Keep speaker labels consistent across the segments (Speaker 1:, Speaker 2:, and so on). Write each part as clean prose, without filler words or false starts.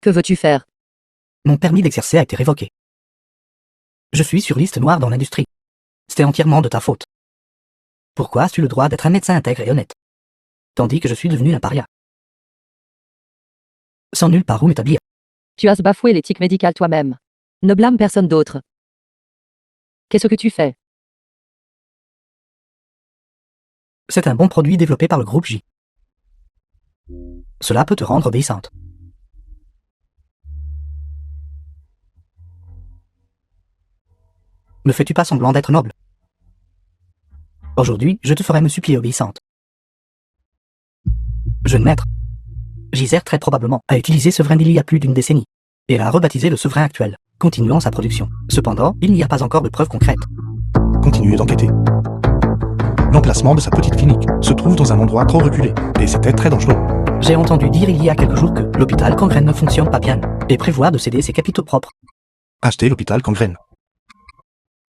Speaker 1: Que veux-tu faire?
Speaker 2: Mon permis d'exercer a été révoqué. Je suis sur liste noire dans l'industrie. C'était entièrement de ta faute. Pourquoi as-tu le droit d'être un médecin intègre et honnête, tandis que je suis devenu un paria? Sans nulle part où m'établir.
Speaker 1: Tu as bafoué l'éthique médicale toi-même. Ne blâme personne d'autre. Qu'est-ce que tu fais?
Speaker 2: C'est un bon produit développé par le groupe J. Cela peut te rendre obéissante. Ne fais-tu pas semblant d'être noble? Aujourd'hui, je te ferai me supplier obéissante. Jeune maître, Gisère très probablement a utilisé Severin il y a plus d'une décennie, et a rebaptisé le Severin actuel, continuant sa production. Cependant, il n'y a pas encore de preuves concrètes.
Speaker 3: Continuez d'enquêter. L'emplacement de sa petite clinique se trouve dans un endroit trop reculé, et c'était très dangereux.
Speaker 2: J'ai entendu dire il y a quelques jours que l'hôpital Cangrène ne fonctionne pas bien, et prévoit de céder ses capitaux propres.
Speaker 3: Achetez l'hôpital Cangrène.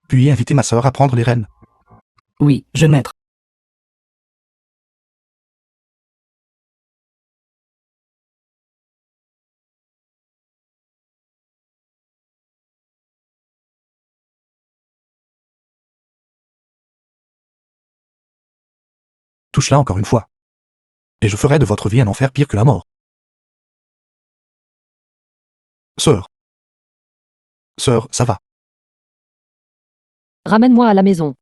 Speaker 3: Puis invitez ma sœur à prendre les rênes.
Speaker 2: Oui, jeune maître.
Speaker 3: Touche-la encore une fois. Et je ferai de votre vie un enfer pire que la mort. Sœur. Sœur, ça va.
Speaker 1: Ramène-moi à la maison.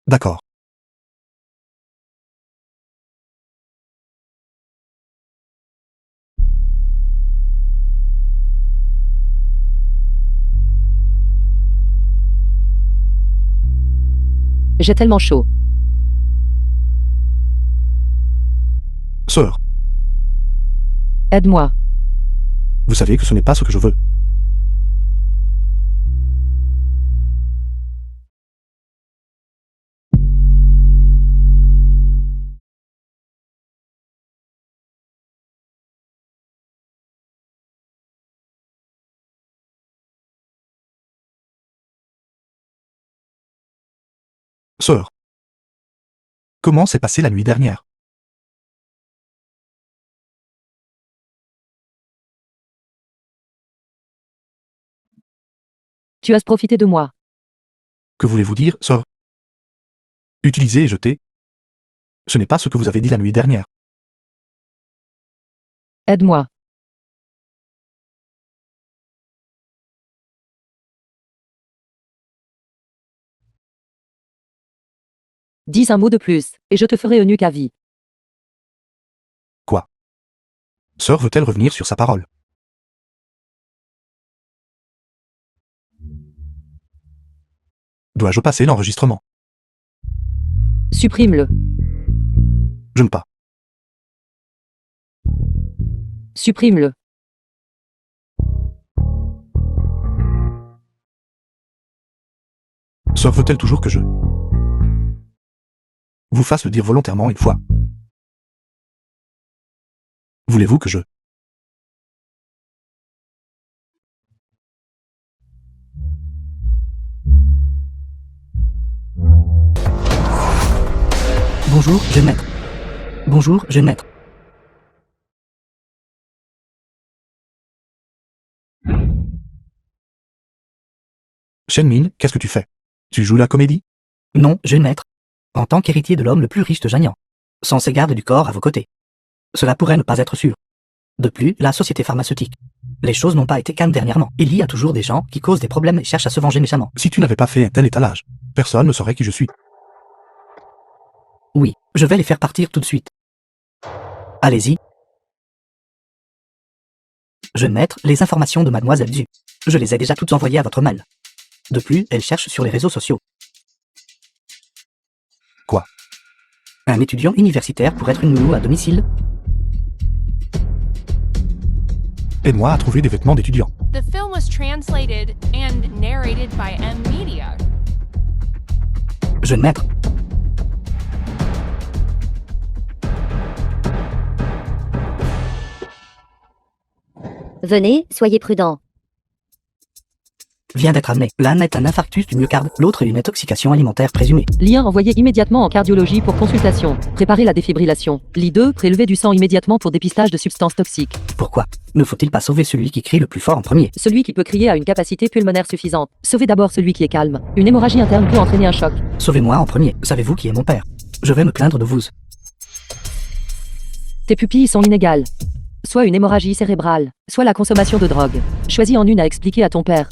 Speaker 3: D'accord.
Speaker 1: J'ai tellement chaud.
Speaker 3: Sœur,
Speaker 1: Aide-moi.
Speaker 3: vous savez que ce n'est pas ce que je veux. Sœur, comment s'est passée la nuit dernière?
Speaker 1: Tu as profité de moi.
Speaker 3: Que voulez-vous dire, sœur? Utiliser et jeter? Ce n'est pas ce que vous avez dit la nuit dernière.
Speaker 1: Aide-moi. Dis un mot de plus, et je te ferai eunuque à vie.
Speaker 3: Quoi? Sœur veut-elle revenir sur sa parole? Dois-je passer l'enregistrement?
Speaker 1: Supprime-le.
Speaker 3: Je ne pas.
Speaker 1: Supprime-le.
Speaker 3: Sœur veut-elle toujours que je vous fasse le dire volontairement une fois? Voulez-vous que je
Speaker 2: Bonjour, jeune maître. Bonjour, jeune maître.
Speaker 3: Shenmin, qu'est-ce que tu fais? Tu joues la comédie?
Speaker 2: Non, jeune maître. En tant qu'héritier de l'homme le plus riche de Janian, sans ses gardes du corps à vos côtés. Cela pourrait ne pas être sûr. De plus, la société pharmaceutique. Les choses n'ont pas été calmes dernièrement. Il y a toujours des gens qui causent des problèmes et cherchent à se venger méchamment.
Speaker 3: Si tu n'avais pas fait un tel étalage, personne ne saurait qui je suis.
Speaker 2: Oui, je vais les faire partir tout de suite. Allez-y. Jeune maître, les informations de mademoiselle Zhu. Je les ai déjà toutes envoyées à votre mail. De plus, elle cherche sur les réseaux sociaux.
Speaker 3: Quoi?
Speaker 2: Un étudiant universitaire pour être une nounou à domicile.
Speaker 3: Aide-moi à trouver des vêtements d'étudiant.
Speaker 4: The film was translated and narrated by M Media.
Speaker 2: Jeune maître.
Speaker 5: Venez, soyez prudent.
Speaker 2: vient d'être amené. L'un est un infarctus du myocarde, l'autre une intoxication alimentaire présumée.
Speaker 1: Lien envoyé immédiatement en cardiologie pour consultation. Préparer la défibrillation. Lit 2, prélever du sang immédiatement pour dépistage de substances toxiques.
Speaker 2: Pourquoi ne faut-il pas sauver celui qui crie le plus fort en premier?
Speaker 1: Celui qui peut crier a une capacité pulmonaire suffisante. Sauvez d'abord celui qui est calme. Une hémorragie interne peut entraîner un choc.
Speaker 2: Sauvez-moi en premier. Savez-vous qui est mon père? Je vais me plaindre de vous.
Speaker 1: Tes pupilles sont inégales. Soit une hémorragie cérébrale, soit la consommation de drogue. Choisis en une à expliquer à ton père.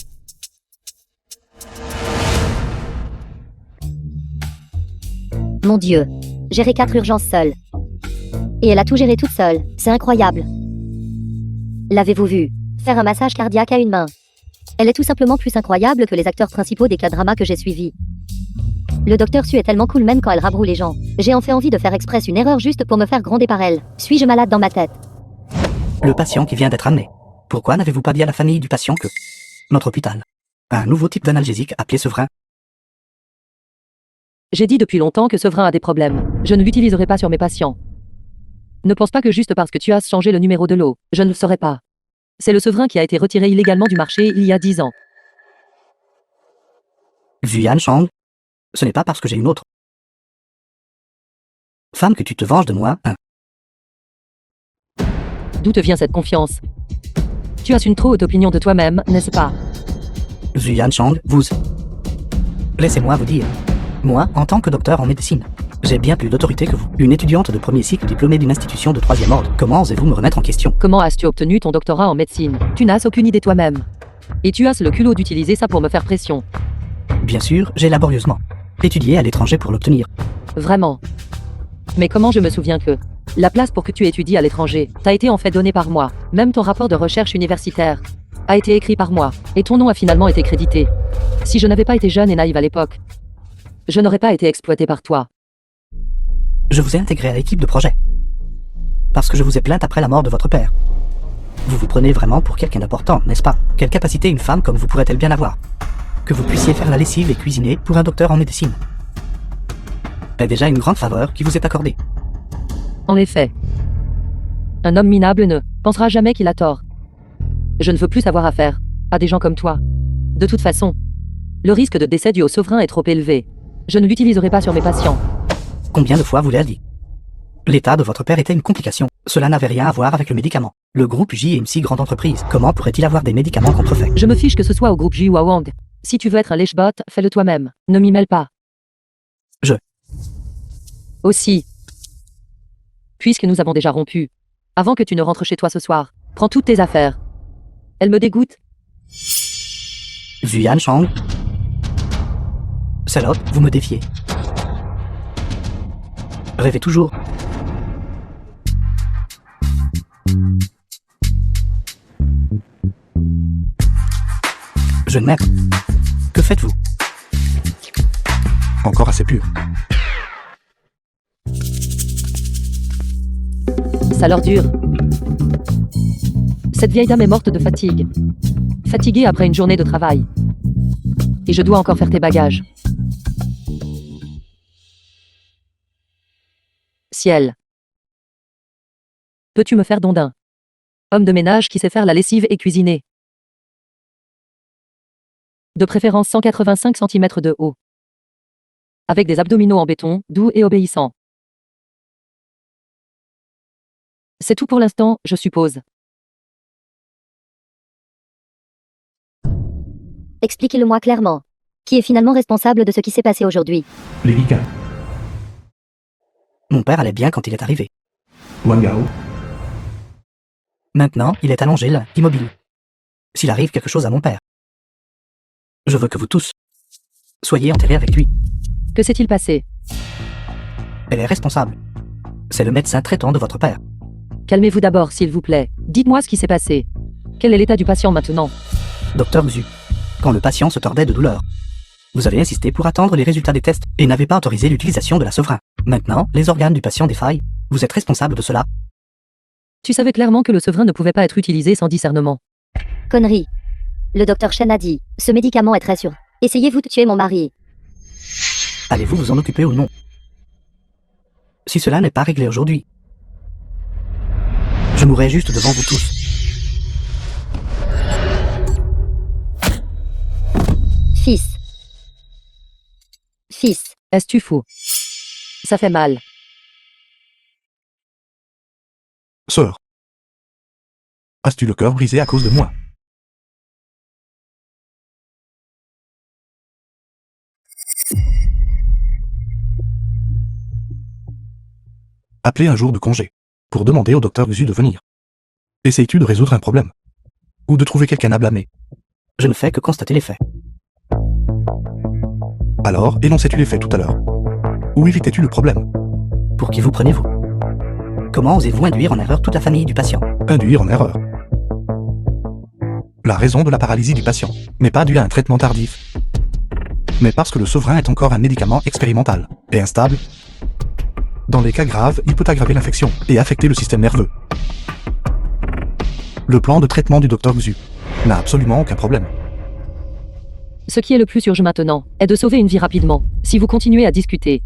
Speaker 5: Mon Dieu. Gérer 4 urgences seule. Et elle a tout géré toute seule. C'est incroyable. L'avez-vous vu? Faire un massage cardiaque à une main. Elle est tout simplement plus incroyable que les acteurs principaux des K-dramas que j'ai suivis. Le docteur Su est tellement cool même quand elle rabroue les gens. J'ai enfin envie de faire express une erreur juste pour me faire gronder par elle. Suis-je malade dans ma tête?
Speaker 2: Le patient qui vient d'être amené. Pourquoi n'avez-vous pas dit à la famille du patient que notre hôpital a un nouveau type d'analgésique appelé Sevrin?
Speaker 1: J'ai dit depuis longtemps que Sevrin a des problèmes. Je ne l'utiliserai pas sur mes patients. Ne pense pas que juste parce que tu as changé le numéro de l'eau, je ne le saurais pas. C'est le Sevrin qui a été retiré illégalement du marché il y a 10 ans.
Speaker 2: Xuan Chang? Ce n'est pas parce que j'ai une autre femme que tu te venges de moi, hein?
Speaker 1: D'où te vient cette confiance? Tu as une trop haute opinion de toi-même, n'est-ce pas?
Speaker 2: Xuan Chang, vous... Laissez-moi vous dire. Moi, en tant que docteur en médecine, j'ai bien plus d'autorité que vous. Une étudiante de premier cycle diplômée d'une institution de 3e ordre. Comment osez-vous me remettre en question?
Speaker 1: Comment as-tu obtenu ton doctorat en médecine? Tu n'as aucune idée toi-même. Et tu as le culot d'utiliser ça pour me faire pression.
Speaker 2: Bien sûr, j'ai laborieusement étudié à l'étranger pour l'obtenir.
Speaker 1: Vraiment. Mais comment je me souviens que la place pour que tu étudies à l'étranger t'a été en fait donnée par moi. Même ton rapport de recherche universitaire a été écrit par moi. Et ton nom a finalement été crédité. Si je n'avais pas été jeune et naïve à l'époque, je n'aurais pas été exploité par toi.
Speaker 2: Je vous ai intégré à l'équipe de projet. Parce que je vous ai plainte après la mort de votre père. Vous vous prenez vraiment pour quelqu'un d'important, n'est-ce pas? Quelle capacité une femme comme vous pourrait-elle bien avoir? Que vous puissiez faire la lessive et cuisiner pour un docteur en médecine est déjà une grande faveur qui vous est accordée.
Speaker 1: En effet. Un homme minable ne pensera jamais qu'il a tort. Je ne veux plus avoir affaire à des gens comme toi. De toute façon, le risque de décès dû au Sevrin est trop élevé. Je ne l'utiliserai pas sur mes patients.
Speaker 2: Combien de fois vous l'ai dit? L'état de votre père était une complication. Cela n'avait rien à voir avec le médicament. Le groupe J est une si grande entreprise. Comment pourrait-il avoir des médicaments contrefaits?
Speaker 1: Je me fiche que ce soit au groupe J ou à Wang. Si tu veux être un lèche-bot, fais-le toi-même. Ne m'y mêle pas. Aussi. Puisque nous avons déjà rompu. Avant que tu ne rentres chez toi ce soir, prends toutes tes affaires. Elle me dégoûte.
Speaker 2: Xuan Chang. Salope, vous me défiez. Rêvez toujours. Jeune mère, que faites-vous?
Speaker 3: Encore assez pur.
Speaker 1: Ça leur dure. Cette vieille dame est morte de fatigue. Fatiguée après une journée de travail. Et je dois encore faire tes bagages. Ciel. Peux-tu me faire don d'un homme de ménage qui sait faire la lessive et cuisiner? De préférence 185 cm de haut. Avec des abdominaux en béton, doux et obéissants. C'est tout pour l'instant, je suppose.
Speaker 5: Expliquez-le-moi clairement. Qui est finalement responsable de ce qui s'est passé aujourd'hui?
Speaker 3: Les Vika.
Speaker 2: Mon père allait bien quand il est arrivé.
Speaker 3: Wangao.
Speaker 2: Maintenant, il est allongé là, immobile. S'il arrive quelque chose à mon père, je veux que vous tous soyez enterrés avec lui.
Speaker 1: Que s'est-il passé?
Speaker 2: Elle est responsable. C'est le médecin traitant de votre père.
Speaker 1: Calmez-vous d'abord, s'il vous plaît. Dites-moi ce qui s'est passé. Quel est l'état du patient maintenant?
Speaker 2: Docteur Xu, quand le patient se tordait de douleur, vous avez insisté pour attendre les résultats des tests et n'avez pas autorisé l'utilisation de la Sevrin. Maintenant, les organes du patient défaillent. Vous êtes responsable de cela.
Speaker 1: Tu savais clairement que le Sevrin ne pouvait pas être utilisé sans discernement.
Speaker 5: Connerie. Le docteur Chen a dit, ce médicament est très sûr. Essayez-vous de tuer mon mari.
Speaker 2: Allez-vous vous en occuper ou non? Si cela n'est pas réglé aujourd'hui, je mourrai juste devant vous tous.
Speaker 5: Fils. Fils.
Speaker 1: Est-ce fou? Ça fait mal.
Speaker 3: Sœur. As-tu le cœur brisé à cause de moi? Appelez un jour de congé, pour demander au docteur Usu de venir. Essayes-tu de résoudre un problème? Ou de trouver quelqu'un à blâmer?
Speaker 2: Je ne fais que constater les faits.
Speaker 3: Alors, énonçais-tu les faits tout à l'heure? Ou évitais-tu le problème?
Speaker 2: Pour qui vous prenez-vous? Comment osez-vous induire en erreur toute la famille du patient?
Speaker 3: Induire en erreur. La raison de la paralysie du patient n'est pas due à un traitement tardif, mais parce que le Severin est encore un médicament expérimental et instable. Dans les cas graves, il peut aggraver l'infection et affecter le système nerveux. Le plan de traitement du Dr Xu n'a absolument aucun problème.
Speaker 1: Ce qui est le plus urgent maintenant est de sauver une vie rapidement. Si vous continuez à discuter,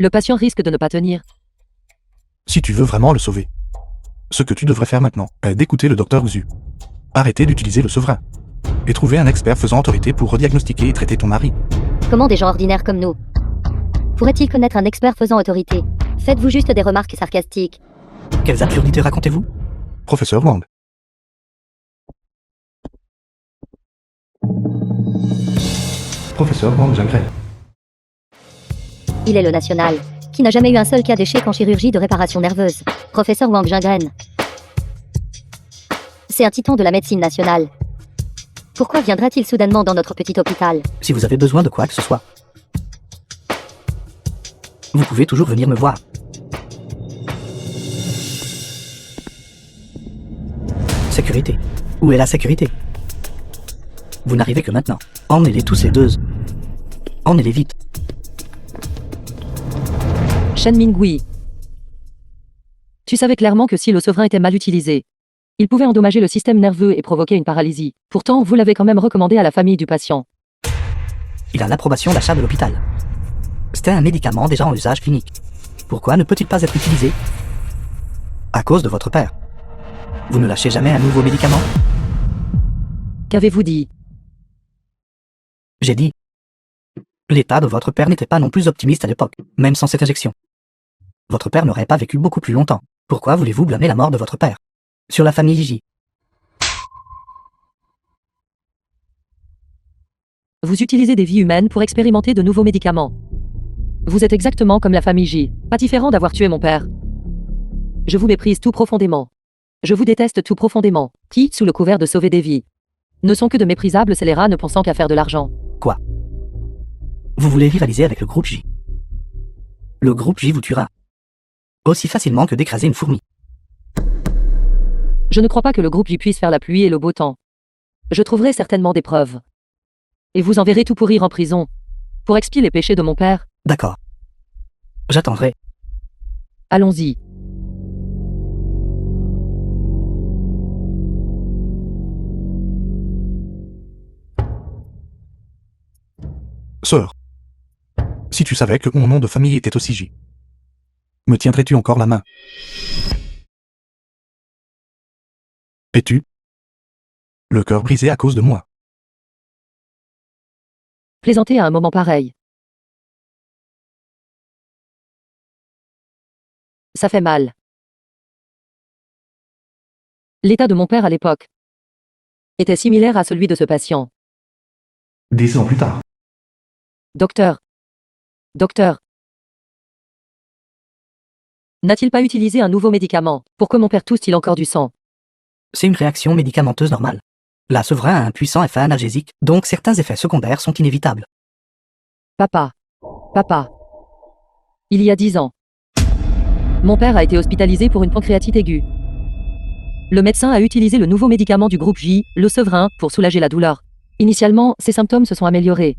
Speaker 1: le patient risque de ne pas tenir.
Speaker 3: Si tu veux vraiment le sauver, ce que tu devrais faire maintenant est d'écouter le Dr Xu. Arrêter d'utiliser le Severin et trouver un expert faisant autorité pour rediagnostiquer et traiter ton mari.
Speaker 5: Comment des gens ordinaires comme nous pourraient-ils connaître un expert faisant autorité? Faites-vous juste des remarques sarcastiques?
Speaker 2: Quelles absurdités racontez-vous?
Speaker 3: Professeur Wang. Professeur Wang Jingren.
Speaker 5: Il est le national, qui n'a jamais eu un seul cas d'échec en chirurgie de réparation nerveuse. Professeur Wang Jingren. C'est un titan de la médecine nationale. Pourquoi viendrait-il soudainement dans notre petit hôpital?
Speaker 2: Si vous avez besoin de quoi que ce soit, vous pouvez toujours venir me voir. Sécurité. Où est la sécurité? Vous n'arrivez que maintenant. Emmenez-les tous les deux. Emmenez-les vite.
Speaker 1: Shen Mingui. Tu savais clairement que si le Severin était mal utilisé, il pouvait endommager le système nerveux et provoquer une paralysie. Pourtant, vous l'avez quand même recommandé à la famille du patient.
Speaker 2: Il a l'approbation d'achat de l'hôpital. C'était un médicament déjà en usage clinique. Pourquoi ne peut-il pas être utilisé? À cause de votre père. Vous ne lâchez jamais un nouveau médicament?
Speaker 1: Qu'avez-vous dit?
Speaker 2: J'ai dit. L'état de votre père n'était pas non plus optimiste à l'époque, même sans cette injection. Votre père n'aurait pas vécu beaucoup plus longtemps. Pourquoi voulez-vous blâmer la mort de votre père sur la famille J?
Speaker 1: Vous utilisez des vies humaines pour expérimenter de nouveaux médicaments. Vous êtes exactement comme la famille J, pas différent d'avoir tué mon père. Je vous méprise tout profondément. Je vous déteste tout profondément, qui, sous le couvert de sauver des vies, ne sont que de méprisables scélérats ne pensant qu'à faire de l'argent.
Speaker 2: Quoi? Vous voulez rivaliser avec le groupe J? Le groupe J vous tuera. Aussi facilement que d'écraser une fourmi.
Speaker 1: Je ne crois pas que le groupe J puisse faire la pluie et le beau temps. Je trouverai certainement des preuves. Et vous enverrez tout pourrir en prison, pour expier les péchés de mon père.
Speaker 2: D'accord. J'attendrai.
Speaker 1: Allons-y.
Speaker 3: Sœur, si tu savais que mon nom de famille était aussi J, me tiendrais-tu encore la main? Es-tu le cœur brisé à cause de moi?
Speaker 1: Plaisanter à un moment pareil. Ça fait mal. L'état de mon père à l'époque était similaire à celui de ce patient.
Speaker 3: 10 ans plus tard.
Speaker 1: Docteur. Docteur. N'a-t-il pas utilisé un nouveau médicament pour que mon père tousse-t-il encore du sang?
Speaker 2: C'est une réaction médicamenteuse normale. La Severin a un puissant effet analgésique, donc certains effets secondaires sont inévitables.
Speaker 1: Papa. Papa. Il y a 10 ans. Mon père a été hospitalisé pour une pancréatite aiguë. Le médecin a utilisé le nouveau médicament du groupe J, le Severin, pour soulager la douleur. Initialement, ses symptômes se sont améliorés.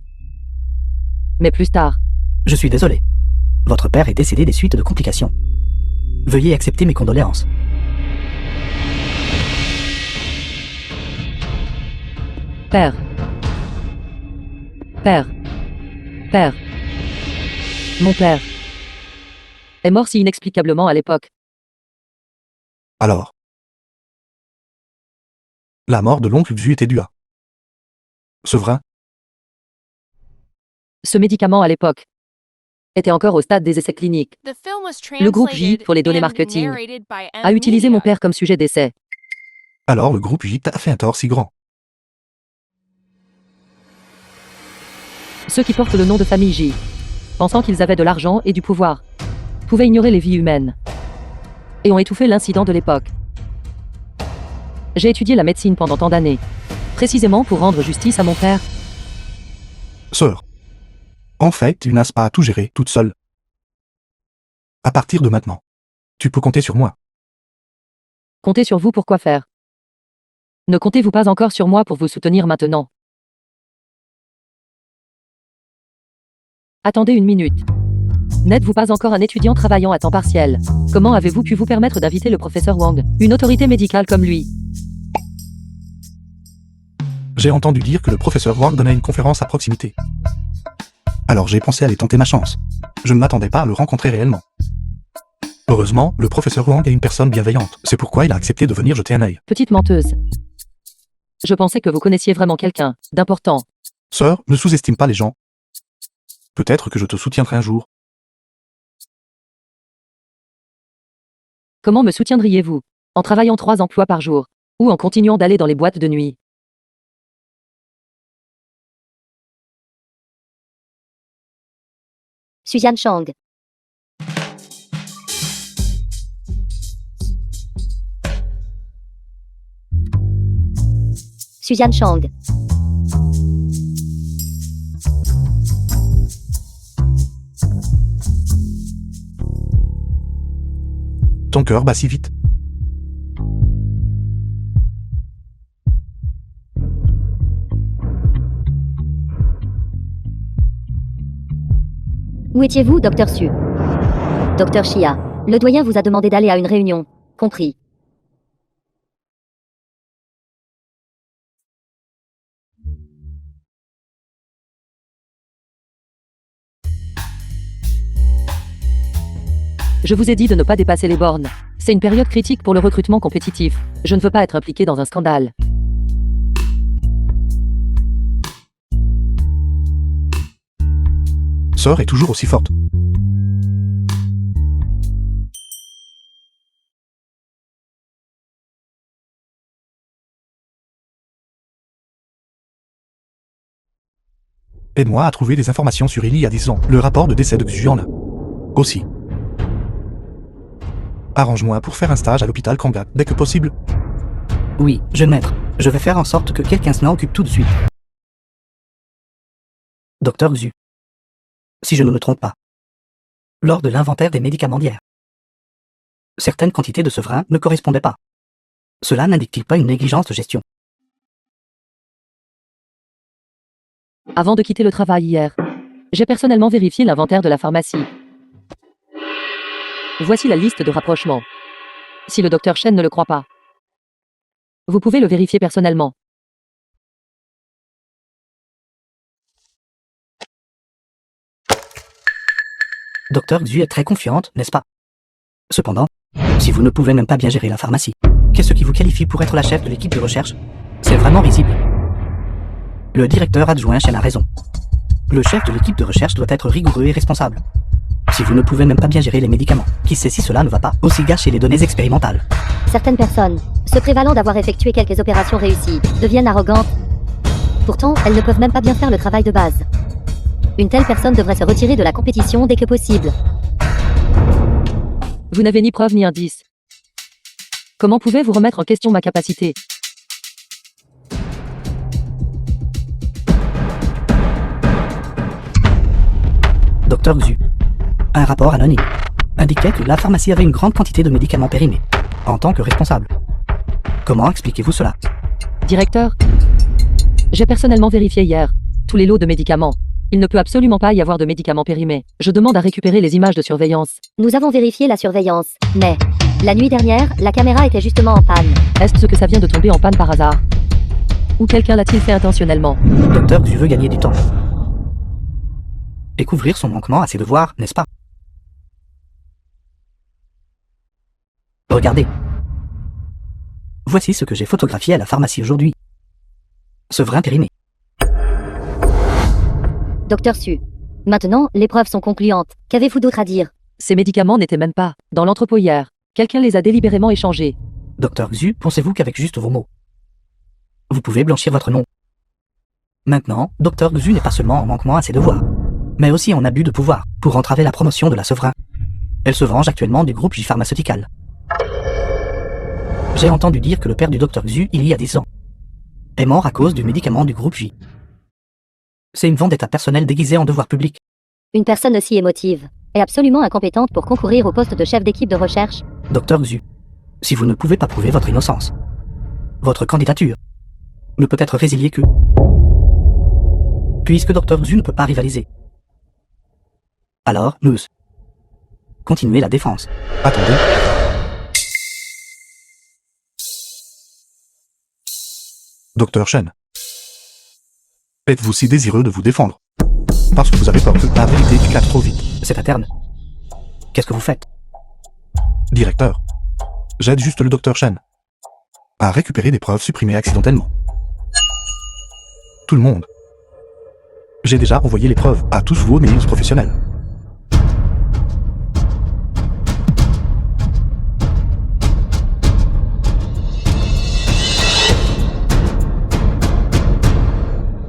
Speaker 1: Mais plus tard,
Speaker 2: Je suis désolé. Votre père est décédé des suites de complications. Veuillez accepter mes condoléances.
Speaker 1: père. Père. Père. Mon père est mort si inexplicablement à l'époque.
Speaker 3: Alors, la mort de l'oncle Xu était due à Severin.
Speaker 1: Ce médicament à l'époque était encore au stade des essais cliniques.
Speaker 4: The film was
Speaker 1: Le groupe J, pour les données
Speaker 4: and
Speaker 1: marketing,
Speaker 4: narrated by
Speaker 1: a
Speaker 4: M
Speaker 1: utilisé mon
Speaker 4: Media.
Speaker 1: père comme sujet d'essai.
Speaker 3: Alors le groupe J t'a fait un tort si grand.
Speaker 1: Ceux qui portent le nom de famille J, pensant qu'ils avaient de l'argent et du pouvoir, pouvaient ignorer les vies humaines et ont étouffé l'incident de l'époque. J'ai étudié la médecine pendant tant d'années, précisément pour rendre justice à mon père.
Speaker 3: Sœur. En fait, tu n'as pas à tout gérer toute seule. À partir de maintenant, tu peux compter sur moi.
Speaker 1: Comptez sur vous pour quoi faire. Ne comptez-vous pas encore sur moi pour vous soutenir maintenant? Attendez une minute. N'êtes-vous pas encore un étudiant travaillant à temps partiel? Comment avez-vous pu vous permettre d'inviter le professeur Wang, une autorité médicale comme lui?
Speaker 3: J'ai entendu dire que le professeur Wang donnait une conférence à proximité. Alors j'ai pensé aller tenter ma chance. Je ne m'attendais pas à le rencontrer réellement. Heureusement, le professeur Wang est une personne bienveillante. C'est pourquoi il a accepté de venir jeter un œil.
Speaker 1: Petite menteuse. Je pensais que vous connaissiez vraiment quelqu'un d'important.
Speaker 3: Sœur, ne sous-estime pas les gens. Peut-être que je te soutiendrai un jour.
Speaker 1: Comment me soutiendriez-vous? En travaillant 3 emplois par jour? Ou en continuant d'aller dans les boîtes de nuit?
Speaker 5: Suzanne Chang. Suzanne Chang.
Speaker 3: Ton cœur bat si vite.
Speaker 5: Où étiez-vous, Docteur Su? Docteur Chia. Le doyen vous a demandé d'aller à une réunion. Compris.
Speaker 1: Je vous ai dit de ne pas dépasser les bornes. C'est une période critique pour le recrutement compétitif. Je ne veux pas être impliqué dans un scandale.
Speaker 3: Sœur est toujours aussi forte. Aide-moi à trouver des informations sur il y a 10 ans. Le rapport de décès de Xu en a. Aussi. Arrange-moi pour faire un stage à l'hôpital Kangat dès que possible.
Speaker 2: Oui, jeune maître. Je vais faire en sorte que quelqu'un s'en occupe tout de suite. Docteur Xu. Si je ne me trompe pas. Lors de l'inventaire des médicaments d'hier, certaines quantités de sevrins ne correspondaient pas. Cela n'indique-t-il pas une négligence de gestion?
Speaker 1: Avant de quitter le travail hier, j'ai personnellement vérifié l'inventaire de la pharmacie. Voici la liste de rapprochement. Si le docteur Chen ne le croit pas, vous pouvez le vérifier personnellement.
Speaker 2: Docteur Xu est très confiante, n'est-ce pas? Cependant, si vous ne pouvez même pas bien gérer la pharmacie, qu'est-ce qui vous qualifie pour être la chef de l'équipe de recherche? C'est vraiment risible. Le directeur adjoint Chen a raison. Le chef de l'équipe de recherche doit être rigoureux et responsable. Si vous ne pouvez même pas bien gérer les médicaments, qui sait si cela ne va pas aussi gâcher les données expérimentales?
Speaker 5: Certaines personnes, se prévalant d'avoir effectué quelques opérations réussies, deviennent arrogantes. Pourtant, elles ne peuvent même pas bien faire le travail de base. Une telle personne devrait se retirer de la compétition dès que possible.
Speaker 1: Vous n'avez ni preuve ni indice. Comment pouvez-vous remettre en question ma capacité?
Speaker 2: Docteur Xu. Un rapport anonyme indiquait que la pharmacie avait une grande quantité de médicaments périmés, en tant que responsable. Comment expliquez-vous cela?
Speaker 1: Directeur, j'ai personnellement vérifié hier tous les lots de médicaments. Il ne peut absolument pas y avoir de médicaments périmés. Je demande à récupérer les images de surveillance.
Speaker 5: Nous avons vérifié la surveillance, mais la nuit dernière, la caméra était justement en panne.
Speaker 1: Est-ce que ça vient de tomber en panne par hasard? Ou quelqu'un l'a-t-il fait intentionnellement?
Speaker 2: Docteur Xu veut gagner du temps et couvrir son manquement à ses devoirs, n'est-ce pas? Regardez. Voici ce que j'ai photographié à la pharmacie aujourd'hui. Sevrins périmés.
Speaker 5: Docteur Su, Maintenant, les preuves sont concluantes. Qu'avez-vous d'autre à dire?
Speaker 1: Ces médicaments n'étaient même pas dans l'entrepôt hier. Quelqu'un les a délibérément échangés.
Speaker 2: Docteur Xu, pensez-vous qu'avec juste vos mots, vous pouvez blanchir votre nom? Maintenant, Docteur Xu n'est pas seulement en manquement à ses devoirs, mais aussi en abus de pouvoir pour entraver la promotion de la Souverain. Elle se venge actuellement du groupe J pharmaceutical. J'ai entendu dire que le père du Docteur Xu, il y a 10 ans, est mort à cause du médicament du groupe J. C'est une vendetta personnelle déguisée en devoir public.
Speaker 5: Une personne aussi émotive est absolument incompétente pour concourir au poste de chef d'équipe de recherche.
Speaker 2: Docteur Xu, si vous ne pouvez pas prouver votre innocence, votre candidature ne peut être résiliée que puisque Docteur Xu ne peut pas rivaliser. Alors, nous continuez la défense.
Speaker 3: Attendez. Docteur Shen. Êtes-vous si désireux de vous défendre? Parce que vous avez peur que la vérité éclate trop vite.
Speaker 2: C'est à terme. Qu'est-ce que vous faites?
Speaker 3: Directeur. J'aide juste le Docteur Shen à récupérer des preuves supprimées accidentellement. Tout le monde. J'ai déjà envoyé les preuves à tous vos mails professionnels.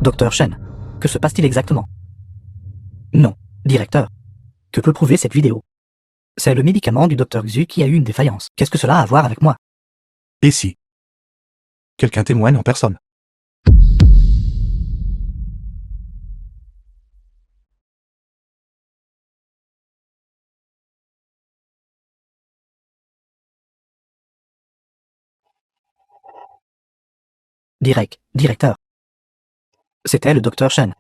Speaker 2: Docteur Shen, que se passe-t-il exactement? Non, directeur. Que peut prouver cette vidéo? C'est le médicament du Docteur Xu qui a eu une défaillance. Qu'est-ce que cela a à voir avec moi?
Speaker 3: Et si quelqu'un témoigne en personne?
Speaker 2: Directeur. C'était le Docteur Shen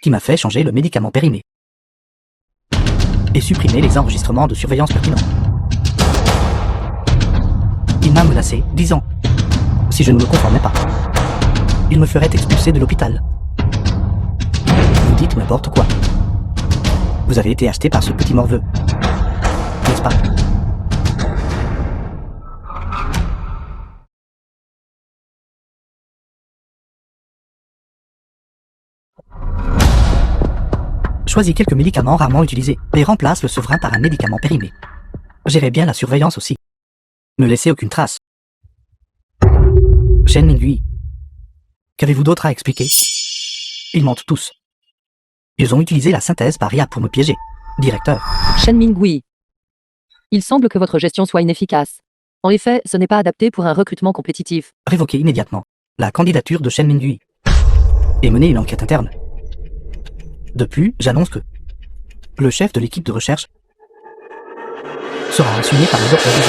Speaker 2: qui m'a fait changer le médicament périmé et supprimer les enregistrements de surveillance pertinents. Il m'a menacé, disant, si je ne me conformais pas, il me ferait expulser de l'hôpital. Vous dites n'importe quoi. Vous avez été acheté par ce petit morveux, n'est-ce pas? Choisis quelques médicaments rarement utilisés et remplace le souverain par un médicament périmé. Gérez bien la surveillance aussi. Ne laissez aucune trace. Shen Minghui, qu'avez-vous d'autre à expliquer? Ils mentent tous. Ils ont utilisé la synthèse par IA pour me piéger. Directeur.
Speaker 1: Shen Minghui. Il semble que votre gestion soit inefficace. En effet, ce n'est pas adapté pour un recrutement compétitif.
Speaker 2: Révoquez immédiatement la candidature de Shen Minghui et menez une enquête interne. De plus, j'annonce que le chef de l'équipe de recherche sera assigné par le Docteur Xu.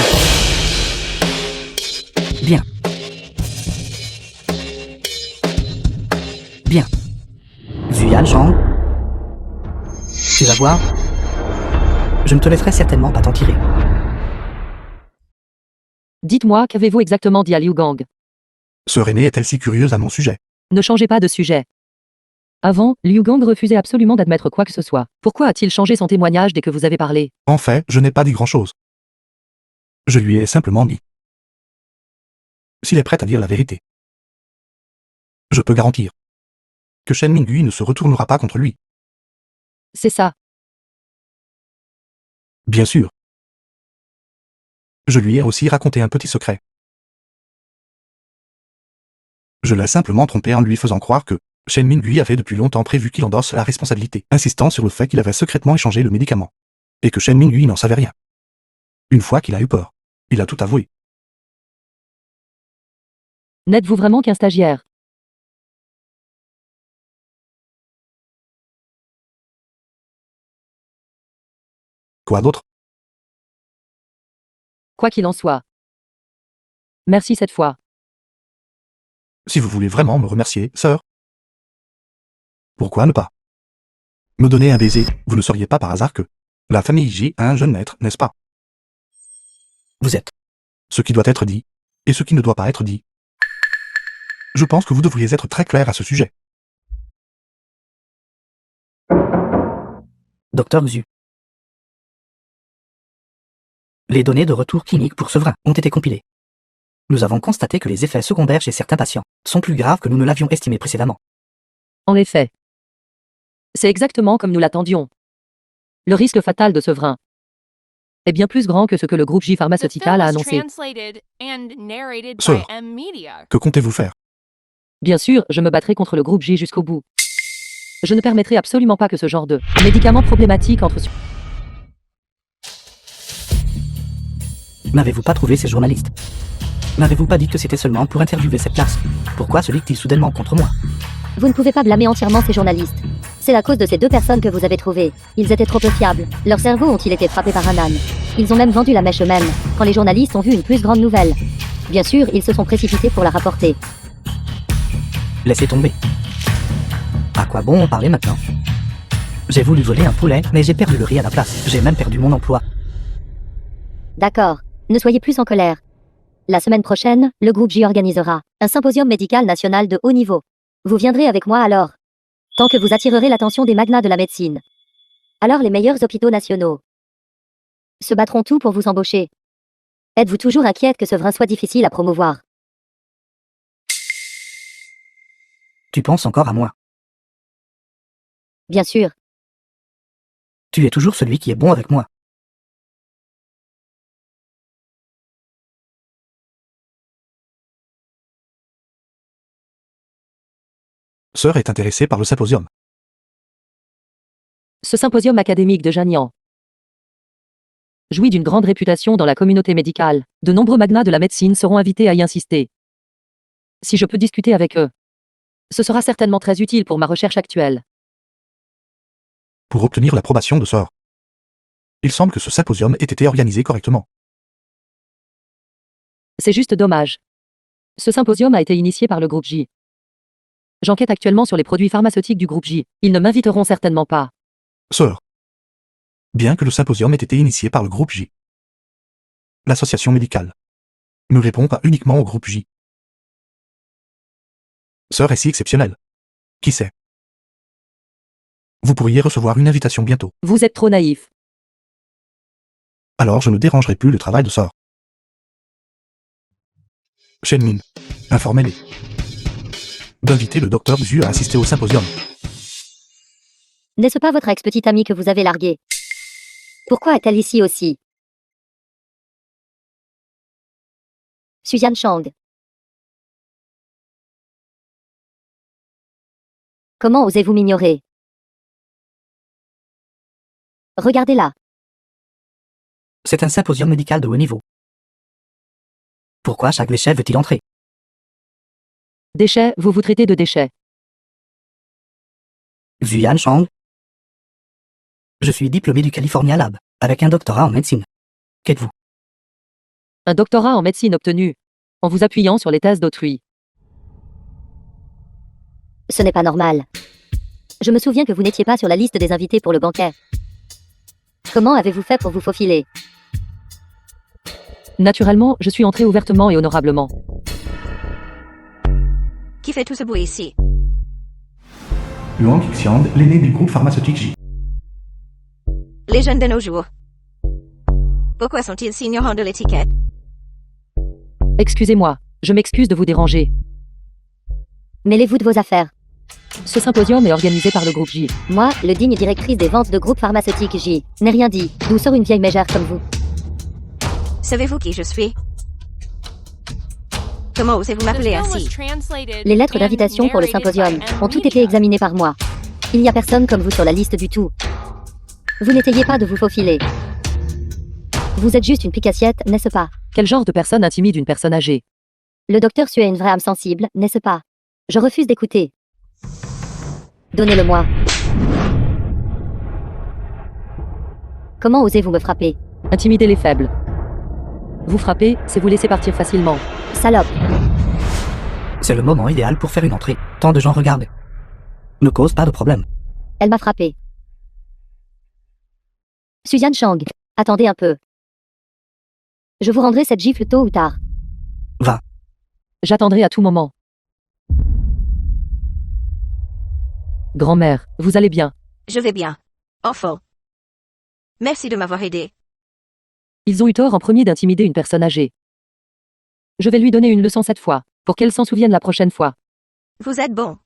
Speaker 2: Bien. Bien. Zuyan Shang, tu vas voir, je ne te laisserai certainement pas t'en tirer.
Speaker 1: Dites-moi, qu'avez-vous exactement dit à Liu Gang?
Speaker 3: Sœur aînée est-elle si curieuse à mon sujet?
Speaker 1: Ne changez pas de sujet. Avant, Liu Gang refusait absolument d'admettre quoi que ce soit. Pourquoi a-t-il changé son témoignage dès que vous avez parlé?
Speaker 3: En fait, je n'ai pas dit grand-chose. Je lui ai simplement dit s'il est prêt à dire la vérité. Je peux garantir que Shen Minghui ne se retournera pas contre lui.
Speaker 1: C'est ça.
Speaker 3: Bien sûr. Je lui ai aussi raconté un petit secret. Je l'ai simplement trompé en lui faisant croire que Shen Minghui avait depuis longtemps prévu qu'il endosse la responsabilité, insistant sur le fait qu'il avait secrètement échangé le médicament, et que Shen Minghui n'en savait rien. Une fois qu'il a eu peur, il a tout avoué.
Speaker 1: N'êtes-vous vraiment qu'un stagiaire?
Speaker 3: Quoi d'autre?
Speaker 1: Quoi qu'il en soit. Merci cette fois.
Speaker 3: Si vous voulez vraiment me remercier, sœur. Pourquoi ne pas me donner un baiser? Vous ne sauriez pas par hasard que la famille J a un jeune maître, n'est-ce pas?
Speaker 2: Vous êtes.
Speaker 3: Ce qui doit être dit, et ce qui ne doit pas être dit. Je pense que vous devriez être très clair à ce sujet.
Speaker 2: Docteur Xu. Les données de retour clinique pour Severin ont été compilées. Nous avons constaté que les effets secondaires chez certains patients sont plus graves que nous ne l'avions estimé précédemment.
Speaker 1: En effet. C'est exactement comme nous l'attendions. Le risque fatal de Severin est bien plus grand que ce que le groupe J
Speaker 4: The film
Speaker 1: pharmaceutical a
Speaker 4: was
Speaker 1: annoncé.
Speaker 4: translated and narrated
Speaker 3: Sir.
Speaker 4: by M Media.
Speaker 3: Que comptez-vous faire?
Speaker 1: Bien sûr, je me battrai contre le groupe J jusqu'au bout. Je ne permettrai absolument pas que ce genre de médicaments problématiques entre sur...
Speaker 2: N'avez-vous pas trouvé ces journalistes? N'avez-vous pas dit que c'était seulement pour interviewer cette classe? Pourquoi se liguent-ils soudainement contre moi?
Speaker 5: Vous ne pouvez pas blâmer entièrement ces journalistes. C'est la cause de ces 2 personnes que vous avez trouvées. Ils étaient trop peu fiables. Leurs cerveaux ont-ils été frappés par un âne? Ils ont même vendu la mèche eux-mêmes, quand les journalistes ont vu une plus grande nouvelle. Bien sûr, ils se sont précipités pour la rapporter.
Speaker 2: Laissez tomber. À quoi bon en parler maintenant? J'ai voulu voler un poulet, mais j'ai perdu le riz à la place. J'ai même perdu mon emploi.
Speaker 5: D'accord. Ne soyez plus en colère. La semaine prochaine, le groupe J organisera un symposium médical national de haut niveau. Vous viendrez avec moi alors. Tant que vous attirerez l'attention des magnats de la médecine. Alors les meilleurs hôpitaux nationaux se battront tout pour vous embaucher. Êtes-vous toujours inquiète que Severin soit difficile à promouvoir?
Speaker 2: Tu penses encore à moi.
Speaker 5: Bien sûr.
Speaker 2: Tu es toujours celui qui est bon avec moi.
Speaker 3: Sœur est intéressée par le symposium.
Speaker 1: Ce symposium académique de Janian jouit d'une grande réputation dans la communauté médicale. De nombreux magnats de la médecine seront invités à y insister. Si je peux discuter avec eux, ce sera certainement très utile pour ma recherche actuelle.
Speaker 3: Pour obtenir l'approbation de Sœur. Il semble que ce symposium ait été organisé correctement.
Speaker 1: C'est juste dommage. Ce symposium a été initié par le groupe J. J'enquête actuellement sur les produits pharmaceutiques du groupe J. Ils ne m'inviteront certainement pas.
Speaker 3: Sœur. Bien que le symposium ait été initié par le groupe J, l'association médicale ne répond pas uniquement au groupe J. Sœur est si exceptionnelle. Qui sait? Vous pourriez recevoir une invitation bientôt.
Speaker 1: Vous êtes trop naïf.
Speaker 3: Alors je ne dérangerai plus le travail de Sœur. Shenmin, informez-les d'inviter le docteur Zhu à assister au symposium.
Speaker 5: N'est-ce pas votre ex-petite amie que vous avez larguée? Pourquoi est-elle ici aussi? Suzanne Chang. Comment osez-vous m'ignorer? Regardez-la.
Speaker 2: C'est un symposium médical de haut niveau. Pourquoi chaque déchet veut-il entrer?
Speaker 1: Déchets, vous vous traitez de déchets.
Speaker 2: Zuyan Chang. Je suis diplômé du California Lab, avec un doctorat en médecine. Qu'êtes-vous?
Speaker 1: Un doctorat en médecine obtenu en vous appuyant sur les thèses d'autrui.
Speaker 5: Ce n'est pas normal. Je me souviens que vous n'étiez pas sur la liste des invités pour le banquet. Comment avez-vous fait pour vous faufiler?
Speaker 1: Naturellement, je suis entré ouvertement et honorablement.
Speaker 6: Qui fait tout ce bruit ici?
Speaker 3: Luang Xiang, l'aîné du groupe pharmaceutique J.
Speaker 6: Les jeunes de nos jours. Pourquoi sont-ils si ignorants de l'étiquette?
Speaker 1: Excusez-moi, je m'excuse de vous déranger.
Speaker 5: Mêlez-vous de vos affaires.
Speaker 1: Ce symposium est organisé par le groupe J.
Speaker 5: Moi, le digne directrice des ventes de groupe pharmaceutique J, n'ai rien dit. D'où sort une vieille mégère comme vous?
Speaker 6: Savez-vous qui je suis? Comment osez-vous
Speaker 4: The
Speaker 6: m'appeler
Speaker 4: film was
Speaker 6: ainsi?
Speaker 4: translated
Speaker 5: Les lettres
Speaker 4: and
Speaker 5: d'invitation pour le
Speaker 4: narrated
Speaker 5: symposium
Speaker 4: by M
Speaker 5: ont toutes été
Speaker 4: Media.
Speaker 5: examinées par moi. Il n'y a personne comme vous sur la liste du tout. Vous n'étayez pas de vous faufiler. Vous êtes juste une pique-assiette, n'est-ce pas?
Speaker 1: Quel genre de personne intimide une personne âgée?
Speaker 5: Le docteur Sue a une vraie âme sensible, n'est-ce pas? Je refuse d'écouter. Donnez-le-moi. Comment osez-vous me frapper?
Speaker 1: Intimider les faibles. Vous frapper, c'est vous laisser partir facilement.
Speaker 5: Salope.
Speaker 2: C'est le moment idéal pour faire une entrée. Tant de gens regardent. Ne cause pas de problème.
Speaker 5: Elle m'a frappé. Suzanne Chang, attendez un peu. Je vous rendrai cette gifle tôt ou tard.
Speaker 2: Va.
Speaker 1: J'attendrai à tout moment. Grand-mère, vous allez bien.
Speaker 6: Je vais bien. Enfant. Merci de m'avoir aidé.
Speaker 1: Ils ont eu tort en premier d'intimider une personne âgée. Je vais lui donner une leçon cette fois, pour qu'elle s'en souvienne la prochaine fois.
Speaker 6: Vous êtes bon.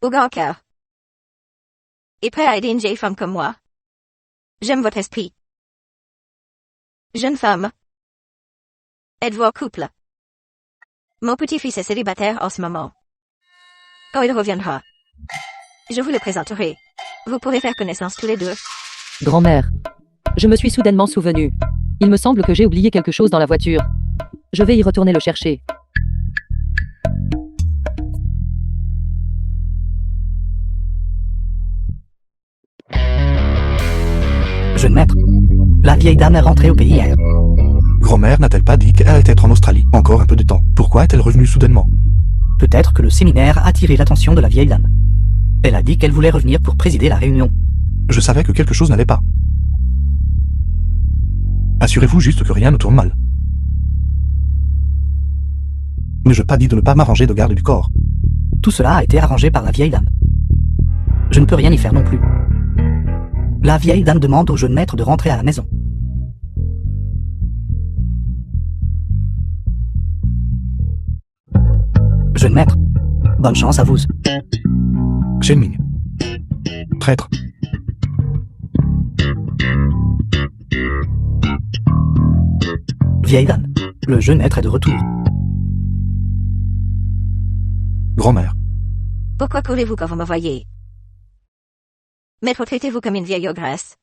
Speaker 6: Au grand cœur. et prêt à aider une vieille femme comme moi. J'aime votre esprit. Jeune femme. Êtes-vous en couple? Mon petit-fils est célibataire en ce moment. Quand il reviendra, je vous le présenterai. Vous pourrez faire connaissance tous les deux.
Speaker 1: Grand-mère. Je me suis soudainement souvenu. Il me semble que j'ai oublié quelque chose dans la voiture. Je vais y retourner le chercher.
Speaker 2: Jeune maître. La vieille dame est rentrée au pays hier.
Speaker 3: Grand-mère n'a-t-elle pas dit qu'elle allait être en Australie encore un peu de temps? Pourquoi est-elle revenue soudainement?
Speaker 2: Peut-être que le séminaire a attiré l'attention de la vieille dame. Elle a dit qu'elle voulait revenir pour présider la réunion.
Speaker 3: Je savais que quelque chose n'allait pas. Assurez-vous juste que rien ne tourne mal. N'ai-je pas dit de ne pas m'arranger de garde du corps?
Speaker 2: Tout cela a été arrangé par la vieille dame. Je ne peux rien y faire non plus. La vieille dame demande au jeune maître de rentrer à la maison. Jeune maître, bonne chance à vous.
Speaker 3: Shenming. Traître.
Speaker 2: Vieille dame, le jeune maître est de retour.
Speaker 3: Grand-mère.
Speaker 6: Pourquoi courez-vous quand vous me voyez? Maître, traitez-vous comme une vieille ogresse.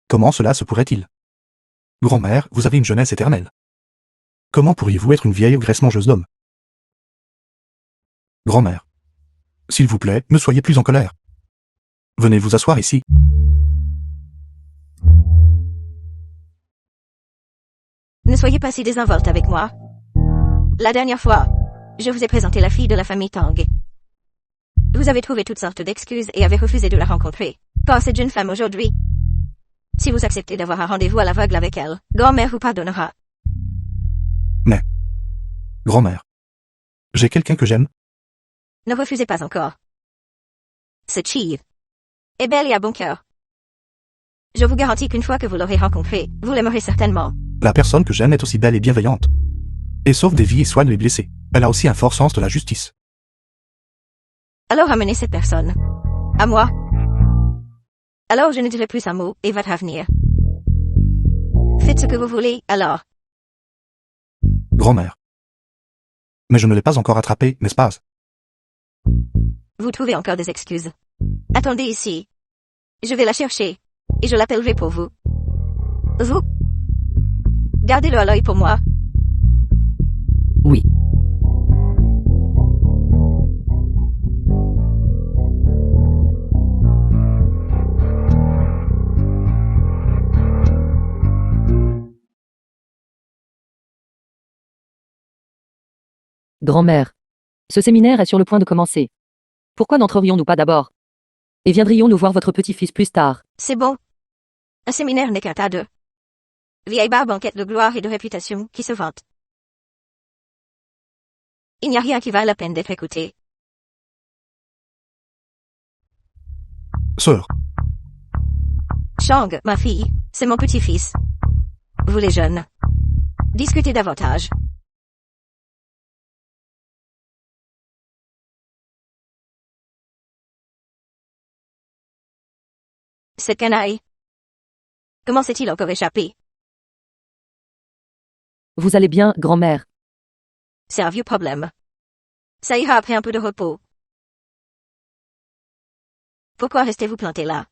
Speaker 3: Comment cela se pourrait-il? Grand-mère, vous avez une jeunesse éternelle. Comment pourriez-vous être une vieille ogresse mangeuse d'hommes? Grand-mère. S'il vous plaît, ne soyez plus en colère. Venez vous asseoir ici.
Speaker 6: Ne soyez pas si désinvolte avec moi. La dernière fois, je vous ai présenté la fille de la famille Tang. Vous avez trouvé toutes sortes d'excuses et avez refusé de la rencontrer. Quand cette jeune femme aujourd'hui, si vous acceptez d'avoir un rendez-vous à l'aveugle avec elle, grand-mère vous pardonnera.
Speaker 3: Mais, grand-mère, j'ai quelqu'un que j'aime.
Speaker 6: Ne refusez pas encore. Cette fille est belle et à bon cœur. Je vous garantis qu'une fois que vous l'aurez rencontrée, vous l'aimerez certainement.
Speaker 3: La personne que j'aime est aussi belle et bienveillante. Et sauve des vies et soigne les blessés. Elle a aussi un fort sens de la justice.
Speaker 6: Alors amenez cette personne. À moi. Alors je ne dirai plus un mot et votre avenir. Faites ce que vous voulez, alors.
Speaker 3: Grand-mère. Mais je ne l'ai pas encore attrapée, n'est-ce pas?
Speaker 6: Vous trouvez encore des excuses. Attendez ici. Je vais la chercher. Et je l'appellerai pour vous. Vous? Gardez-le à l'œil pour moi.
Speaker 2: Oui.
Speaker 1: Grand-mère. Ce séminaire est sur le point de commencer. Pourquoi n'entrerions-nous pas d'abord? Et viendrions-nous voir votre petit-fils plus tard?
Speaker 6: C'est bon. Un séminaire n'est qu'un tas de vieilles barbes en quête de gloire et de réputation qui se vantent. Il n'y a rien qui vaille la peine d'être écouté.
Speaker 3: Sœur.
Speaker 6: Shang, ma fille, c'est mon petit-fils. Vous les jeunes. Discutez davantage. Cette canaille. Comment s'est-il encore échappé?
Speaker 1: Vous allez bien, grand-mère?
Speaker 6: C'est un vieux problème. Ça ira après un peu de repos. Pourquoi restez-vous planté là?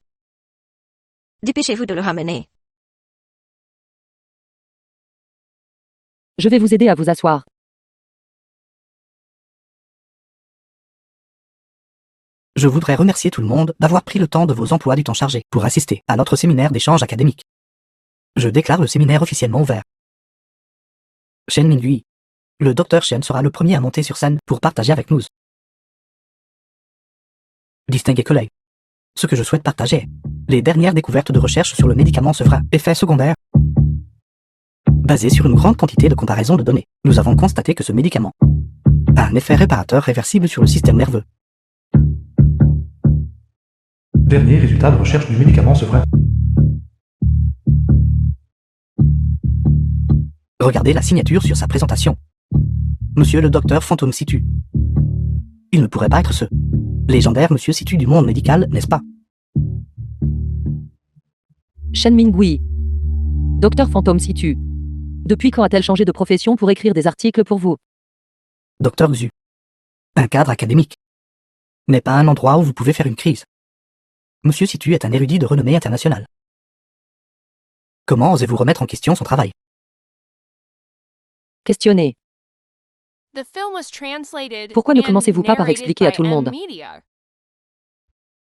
Speaker 6: Dépêchez-vous de le ramener.
Speaker 1: Je vais vous aider à vous asseoir.
Speaker 2: Je voudrais remercier tout le monde d'avoir pris le temps de vos emplois du temps chargés pour assister à notre séminaire d'échange académique. Je déclare le séminaire officiellement ouvert. Shen Minghui. Le docteur Shen sera le premier à monter sur scène pour partager avec nous. Distingués collègues. Ce que je souhaite partager est les dernières découvertes de recherche sur le médicament Sevra, effet secondaire. Basé sur une grande quantité de comparaisons de données, nous avons constaté que ce médicament a un effet réparateur réversible sur le système nerveux.
Speaker 3: Dernier résultat de recherche du médicament Sevra.
Speaker 2: Regardez la signature sur sa présentation. Monsieur le docteur Fantôme Situ. Il ne pourrait pas être ce Légendaire monsieur Situ du monde médical, n'est-ce pas?
Speaker 1: Shen Mingui. Docteur Fantôme Situ. Depuis quand a-t-elle changé de profession pour écrire des articles pour vous?
Speaker 2: Docteur Xu. Un cadre académique. N'est pas un endroit où vous pouvez faire une crise. Monsieur Situ est un érudit de renommée internationale. Comment osez-vous remettre en question son travail?
Speaker 1: Questionné.
Speaker 4: The film was translated
Speaker 1: Pourquoi ne
Speaker 4: and
Speaker 1: commencez-vous pas par
Speaker 4: narrated
Speaker 1: expliquer à
Speaker 4: by
Speaker 1: tout le monde?
Speaker 4: M-Media.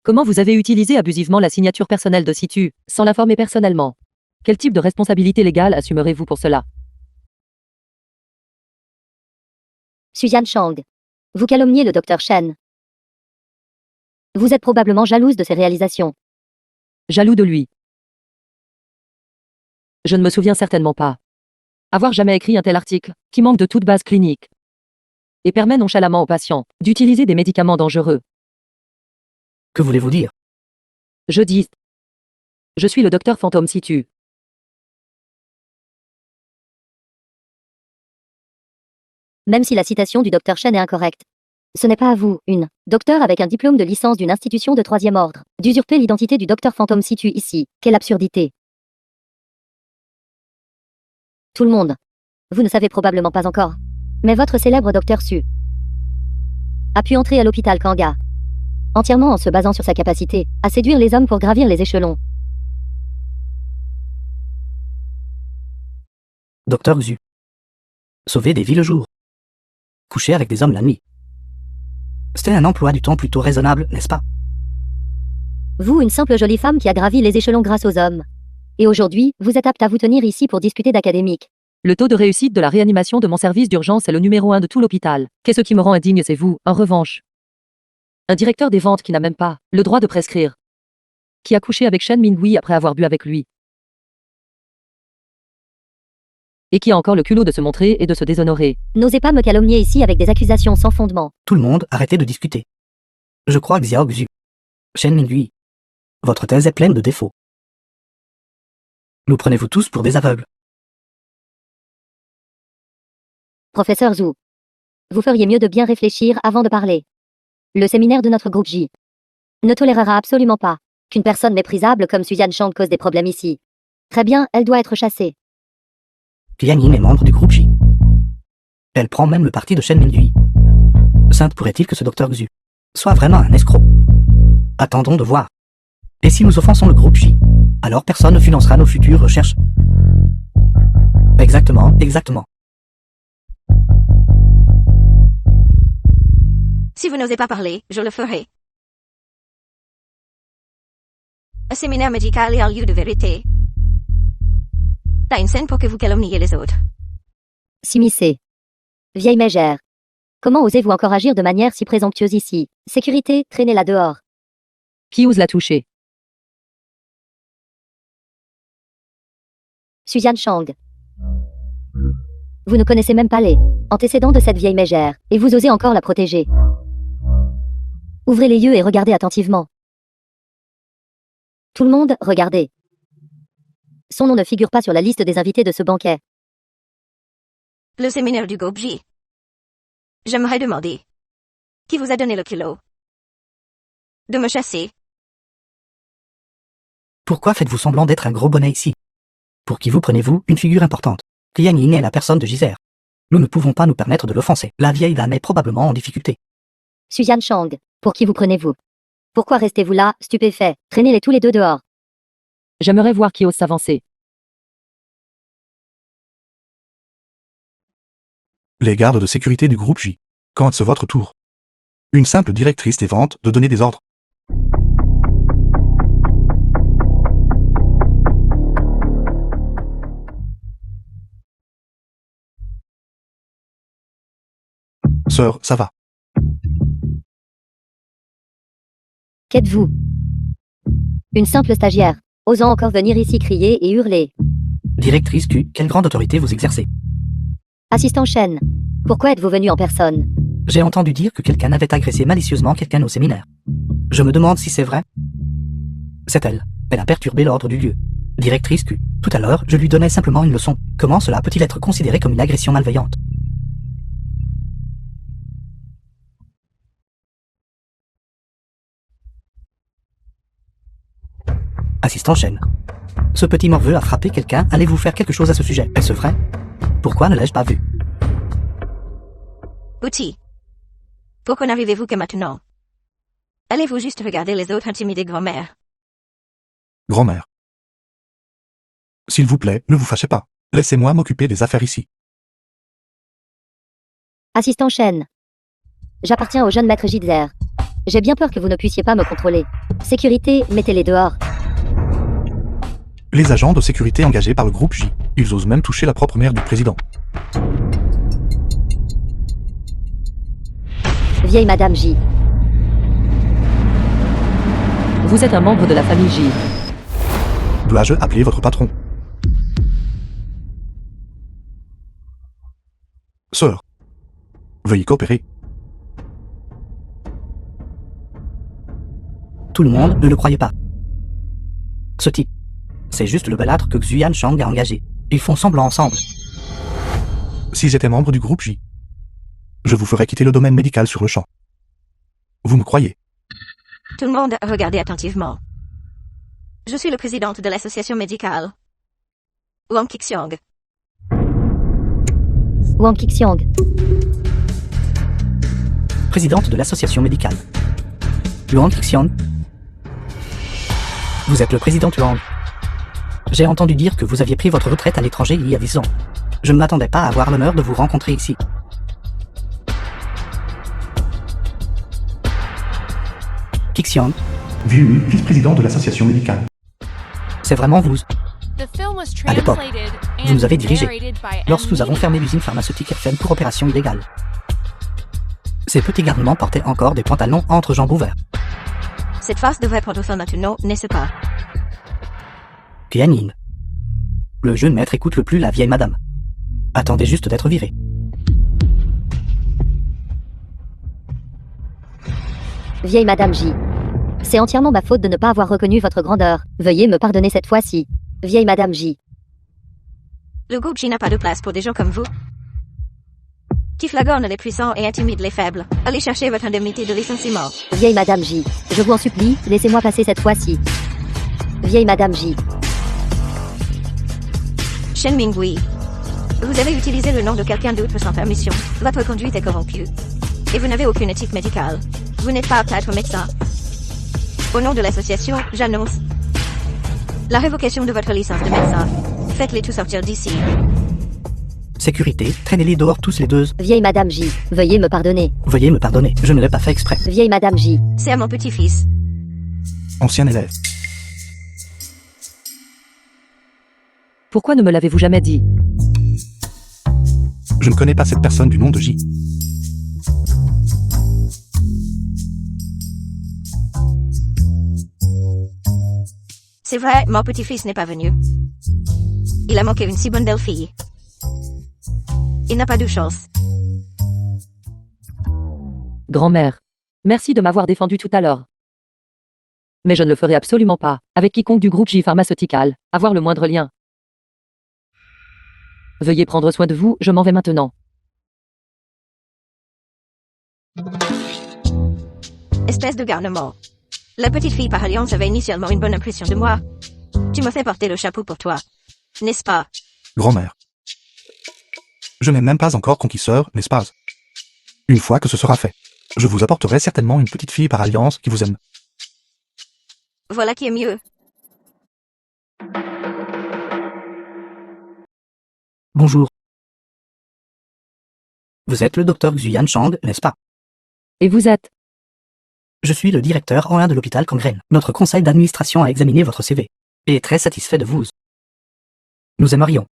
Speaker 1: Comment vous avez utilisé abusivement la signature personnelle de Situ, sans l'informer personnellement? Quel type de responsabilité légale assumerez-vous pour cela?
Speaker 5: Suzanne Chang. Vous calomniez le docteur Shen. Vous êtes probablement jalouse de ses réalisations.
Speaker 1: Jaloux de lui. Je ne me souviens certainement pas. Avoir jamais écrit un tel article, qui manque de toute base clinique, et permet nonchalamment aux patients d'utiliser des médicaments dangereux.
Speaker 2: Que voulez-vous dire?
Speaker 1: Je dis. Je suis le docteur Fantôme Situ.
Speaker 5: Même si la citation du docteur Shen est incorrecte. Ce n'est pas à vous, une docteur avec un diplôme de licence d'une institution de troisième ordre, d'usurper l'identité du docteur Fantôme Situ ici. Quelle absurdité. Tout le monde. Vous ne savez probablement pas encore. Mais votre célèbre docteur Su a pu entrer à l'hôpital Kanga. Entièrement en se basant sur sa capacité à séduire les hommes pour gravir les échelons.
Speaker 2: Docteur Xu. Sauver des vies le jour. Coucher avec des hommes la nuit. C'était un emploi du temps plutôt raisonnable, n'est-ce pas?
Speaker 5: Vous, une simple jolie femme qui a gravi les échelons grâce aux hommes. Et aujourd'hui, vous êtes apte à vous tenir ici pour discuter d'académique.
Speaker 1: Le taux de réussite de la réanimation de mon service d'urgence est le numéro 1 de tout l'hôpital. Qu'est-ce qui me rend indigne, c'est vous, en revanche. Un directeur des ventes qui n'a même pas le droit de prescrire. Qui a couché avec Shen Mingui après avoir bu avec lui. Et qui a encore le culot de se montrer et de se déshonorer.
Speaker 5: N'osez pas me calomnier ici avec des accusations sans fondement.
Speaker 2: Tout le monde, arrêtez de discuter. Je crois Xiao Xu. Shen Mingui. Votre thèse est pleine de défauts. Nous prenez-vous tous pour des aveugles?
Speaker 5: Professeur Zhu. Vous feriez mieux de bien réfléchir avant de parler. Le séminaire de notre groupe J ne tolérera absolument pas qu'une personne méprisable comme Suzanne Chang cause des problèmes ici. Très bien, elle doit être chassée.
Speaker 2: Qian Yin est membre du groupe J. Elle prend même le parti de Shen Mingui. Sainte pourrait-il que ce docteur Xu soit vraiment un escroc? Attendons de voir. Et si nous offensons le groupe J, alors personne ne financera nos futures recherches. Exactement, exactement.
Speaker 6: Si vous n'osez pas parler, je le ferai. Un séminaire médical est un lieu de vérité. T'as une scène pour que vous calomniez les autres.
Speaker 5: S'immiscer. Vieille mégère. Comment osez-vous encore agir de manière si présomptueuse ici? Sécurité, traînez-la dehors.
Speaker 1: Qui ose la toucher?
Speaker 5: Suzanne Chang. Vous ne connaissez même pas les antécédents de cette vieille mégère, et vous osez encore la protéger. Ouvrez les yeux et regardez attentivement. Tout le monde, regardez. Son nom ne figure pas sur la liste des invités de ce banquet.
Speaker 6: Le séminaire du groupe J. J'aimerais demander. Qui vous a donné le kilo? De me chasser?
Speaker 2: Pourquoi faites-vous semblant d'être un gros bonnet ici? Pour qui vous prenez-vous une figure importante? Qian Yin est la personne de Gizer. Nous ne pouvons pas nous permettre de l'offenser. La vieille dame est probablement en difficulté.
Speaker 5: Suzanne Chang, pour qui vous prenez-vous? Pourquoi restez-vous là, stupéfait? Traînez-les tous les deux dehors.
Speaker 1: J'aimerais voir qui ose s'avancer.
Speaker 3: Les gardes de sécurité du groupe J. Quand est-ce votre tour? Une simple directrice des ventes de donner des ordres. Sœur, ça va.
Speaker 5: Qu'êtes-vous? Une simple stagiaire, osant encore venir ici crier et hurler.
Speaker 2: Directrice Q, quelle grande autorité vous exercez?
Speaker 5: Assistant Shen, pourquoi êtes-vous venu en personne?
Speaker 2: J'ai entendu dire que quelqu'un avait agressé malicieusement quelqu'un au séminaire. Je me demande si c'est vrai. C'est elle. Elle a perturbé l'ordre du lieu. Directrice Q, tout à l'heure, je lui donnais simplement une leçon. Comment cela peut-il être considéré comme une agression malveillante? Assistant Chen. Ce petit morveux a frappé quelqu'un, allez-vous faire quelque chose à ce sujet? Est-ce vrai? Pourquoi ne l'ai-je pas vu?
Speaker 6: Outil. Pourquoi n'arrivez-vous que maintenant? Allez-vous juste regarder les autres intimider grand-mère?
Speaker 3: Grand-mère. S'il vous plaît, ne vous fâchez pas. Laissez-moi m'occuper des affaires ici.
Speaker 5: Assistant Chen. J'appartiens au jeune maître Jitzer. J'ai bien peur que vous ne puissiez pas me contrôler. Sécurité, mettez-les dehors.
Speaker 3: Les agents de sécurité engagés par le groupe J. Ils osent même toucher la propre mère du président.
Speaker 5: Vieille Madame J.
Speaker 1: Vous êtes un membre de la famille J.
Speaker 3: Dois-je appeler votre patron? Sœur. Veuillez coopérer.
Speaker 2: Tout le monde ne le croyait pas. Ce type. C'est juste le balâtre que Xuan Chang a engagé. Ils font semblant ensemble.
Speaker 3: Si j'étais membre du groupe J, je vous ferais quitter le domaine médical sur le champ. Vous me croyez?
Speaker 6: Tout le monde a regardé attentivement. Je suis le présidente de l'association médicale. Wang Kixiong.
Speaker 5: Wang Kixiong.
Speaker 2: Présidente de l'association médicale. Luang Xian. Vous êtes le président Luang. J'ai entendu dire que vous aviez pris votre retraite à l'étranger il y a 10 ans. Je ne m'attendais pas à avoir l'honneur de vous rencontrer ici. Kixian,
Speaker 3: Vu, vice-président de l'association médicale.
Speaker 2: c'est vraiment vous.
Speaker 4: The film was
Speaker 2: À l'époque,
Speaker 4: translated
Speaker 2: vous nous avez
Speaker 4: and
Speaker 2: dirigé
Speaker 4: narrated by
Speaker 2: lorsque nous avons
Speaker 4: Anne
Speaker 2: fermé l'usine pharmaceutique FM pour opération illégale. Ces petits garnements portaient encore des pantalons entre jambes ouverts.
Speaker 6: Cette face devrait prendre fin maintenant, n'est-ce pas?
Speaker 2: Tianyin. Le jeune maître écoute le plus la vieille madame. Attendez juste d'être viré.
Speaker 5: Vieille Madame J. C'est entièrement ma faute de ne pas avoir reconnu votre grandeur. Veuillez me pardonner cette fois-ci. Vieille Madame J.
Speaker 6: Le groupe J n'a pas de place pour des gens comme vous. Qui flagorne les puissants et intimide les faibles. Allez chercher votre indemnité de licenciement.
Speaker 5: Vieille Madame J. Je vous en supplie, laissez-moi passer cette fois-ci. Vieille Madame J.
Speaker 6: Shen Mingui. Vous avez utilisé le nom de quelqu'un d'autre sans permission. Votre conduite est corrompue. Et vous n'avez aucune éthique médicale. Vous n'êtes pas apte à être médecin. Au nom de l'association, j'annonce la révocation de votre licence de médecin. Faites-les tous sortir d'ici.
Speaker 2: Sécurité, traînez-les dehors tous les deux.
Speaker 5: Vieille Madame J. Veuillez me pardonner.
Speaker 2: Veuillez me pardonner, je ne l'ai pas fait exprès.
Speaker 5: Vieille Madame J.
Speaker 6: C'est à mon petit-fils.
Speaker 3: Ancien élève.
Speaker 1: Pourquoi ne me l'avez-vous jamais dit?
Speaker 3: Je ne connais pas cette personne du nom de J.
Speaker 6: C'est vrai, mon petit-fils n'est pas venu. Il a manqué une si bonne belle fille. Il n'a pas de chance.
Speaker 1: Grand-mère. Merci de m'avoir défendu tout à l'heure. Mais je ne le ferai absolument pas, avec quiconque du groupe J pharmaceutical, avoir le moindre lien. Veuillez prendre soin de vous, je m'en vais maintenant.
Speaker 6: Espèce de garnement. La petite fille par alliance avait initialement une bonne impression de moi. Tu me fais porter le chapeau pour toi. N'est-ce pas?
Speaker 3: Grand-mère. Je n'ai même pas encore conquis sœur, n'est-ce pas? Une fois que ce sera fait, je vous apporterai certainement une petite fille par alliance qui vous aime.
Speaker 6: Voilà qui est mieux.
Speaker 2: Bonjour. Vous êtes le docteur Xuan Chang, n'est-ce pas?
Speaker 1: Et vous êtes?
Speaker 2: Je suis le directeur en 1 de l'hôpital Cangren. Notre conseil d'administration a examiné votre CV et est très satisfait de vous. Nous aimerions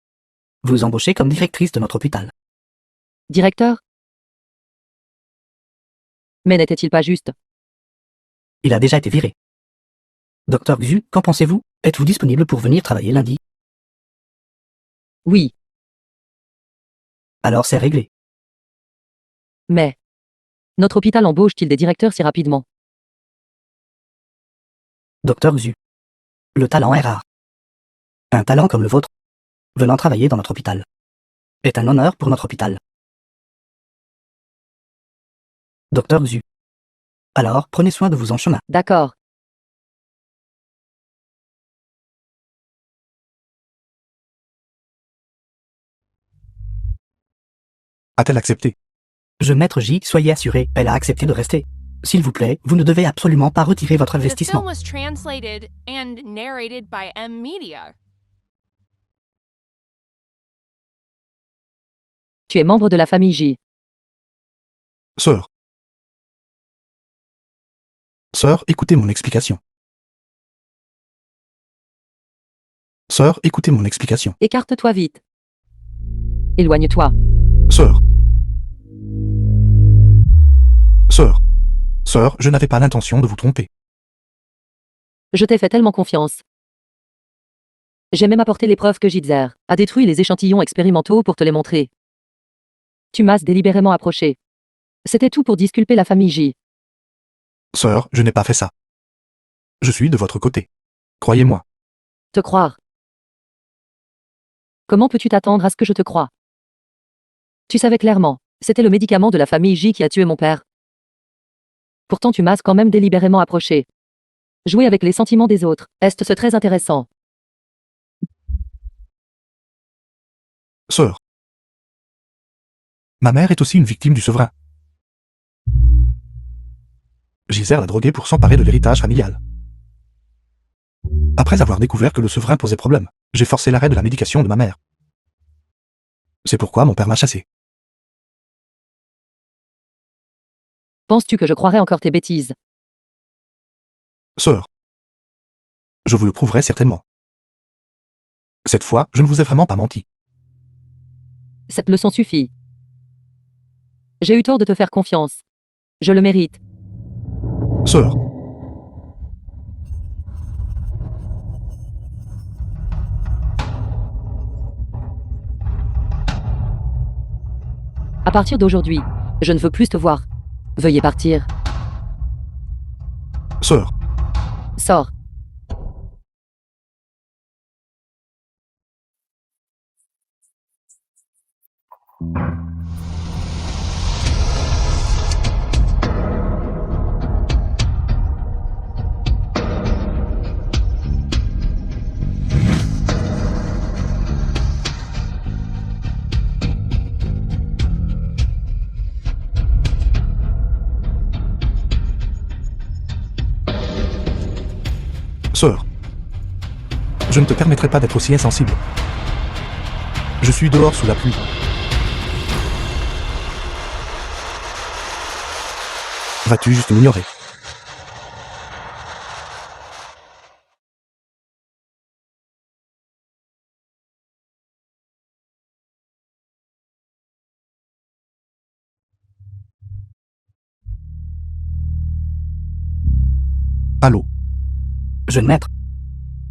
Speaker 2: vous embaucher comme directrice de notre hôpital.
Speaker 1: Directeur? Mais n'était-il pas juste?
Speaker 2: Il a déjà été viré. Docteur Xu, qu'en pensez-vous? Êtes-vous disponible pour venir travailler lundi?
Speaker 1: Oui,
Speaker 2: Alors c'est réglé.
Speaker 1: mais... Notre hôpital embauche-t-il des directeurs si rapidement?
Speaker 2: Docteur Xu. Le talent est rare. Un talent comme le vôtre, venant travailler dans notre hôpital, est un honneur pour notre hôpital. Docteur Xu. Alors, prenez soin de vous en chemin.
Speaker 1: D'accord.
Speaker 3: A-t-elle accepté?
Speaker 2: Jeune maître J, soyez assuré, elle a accepté de rester. S'il vous plaît, vous ne devez absolument pas retirer votre
Speaker 4: The film
Speaker 2: investissement.
Speaker 4: was translated and narrated by M Media.
Speaker 1: Tu es membre de la famille J.
Speaker 3: Sœur. Sœur, écoutez mon explication. Sœur, écoutez mon explication.
Speaker 1: Écarte-toi vite. Éloigne-toi.
Speaker 3: Sœur. Sœur. Sœur, je n'avais pas l'intention de vous tromper.
Speaker 1: Je t'ai fait tellement confiance. J'ai même apporté les preuves que Jitzer a détruit les échantillons expérimentaux pour te les montrer. Tu m'as délibérément approché. C'était tout pour disculper la famille J.
Speaker 3: Sœur, je n'ai pas fait ça. Je suis de votre côté. Croyez-moi.
Speaker 1: Te croire. Comment peux-tu t'attendre à ce que je te croie? Tu savais clairement, c'était le médicament de la famille J qui a tué mon père. Pourtant tu m'as quand même délibérément approché. Jouer avec les sentiments des autres, est-ce très intéressant?
Speaker 3: Sœur. Ma mère est aussi une victime du Souverain. Gisère l'a droguée pour s'emparer de l'héritage familial. Après avoir découvert que le Souverain posait problème, j'ai forcé l'arrêt de la médication de ma mère. C'est pourquoi mon père m'a chassé.
Speaker 1: Penses-tu que je croirais encore tes bêtises?
Speaker 3: Sœur. Je vous le prouverai certainement. Cette fois, je ne vous ai vraiment pas menti.
Speaker 1: Cette leçon suffit. J'ai eu tort de te faire confiance. Je le mérite.
Speaker 3: Sœur.
Speaker 1: À partir d'aujourd'hui, je ne veux plus te voir. Veuillez partir.
Speaker 3: Sœur.
Speaker 1: Sors.
Speaker 3: Sœur. Je ne te permettrai pas d'être aussi insensible. Je suis dehors sous la pluie. Vas-tu juste m'ignorer? Allô?
Speaker 2: Jeune maître.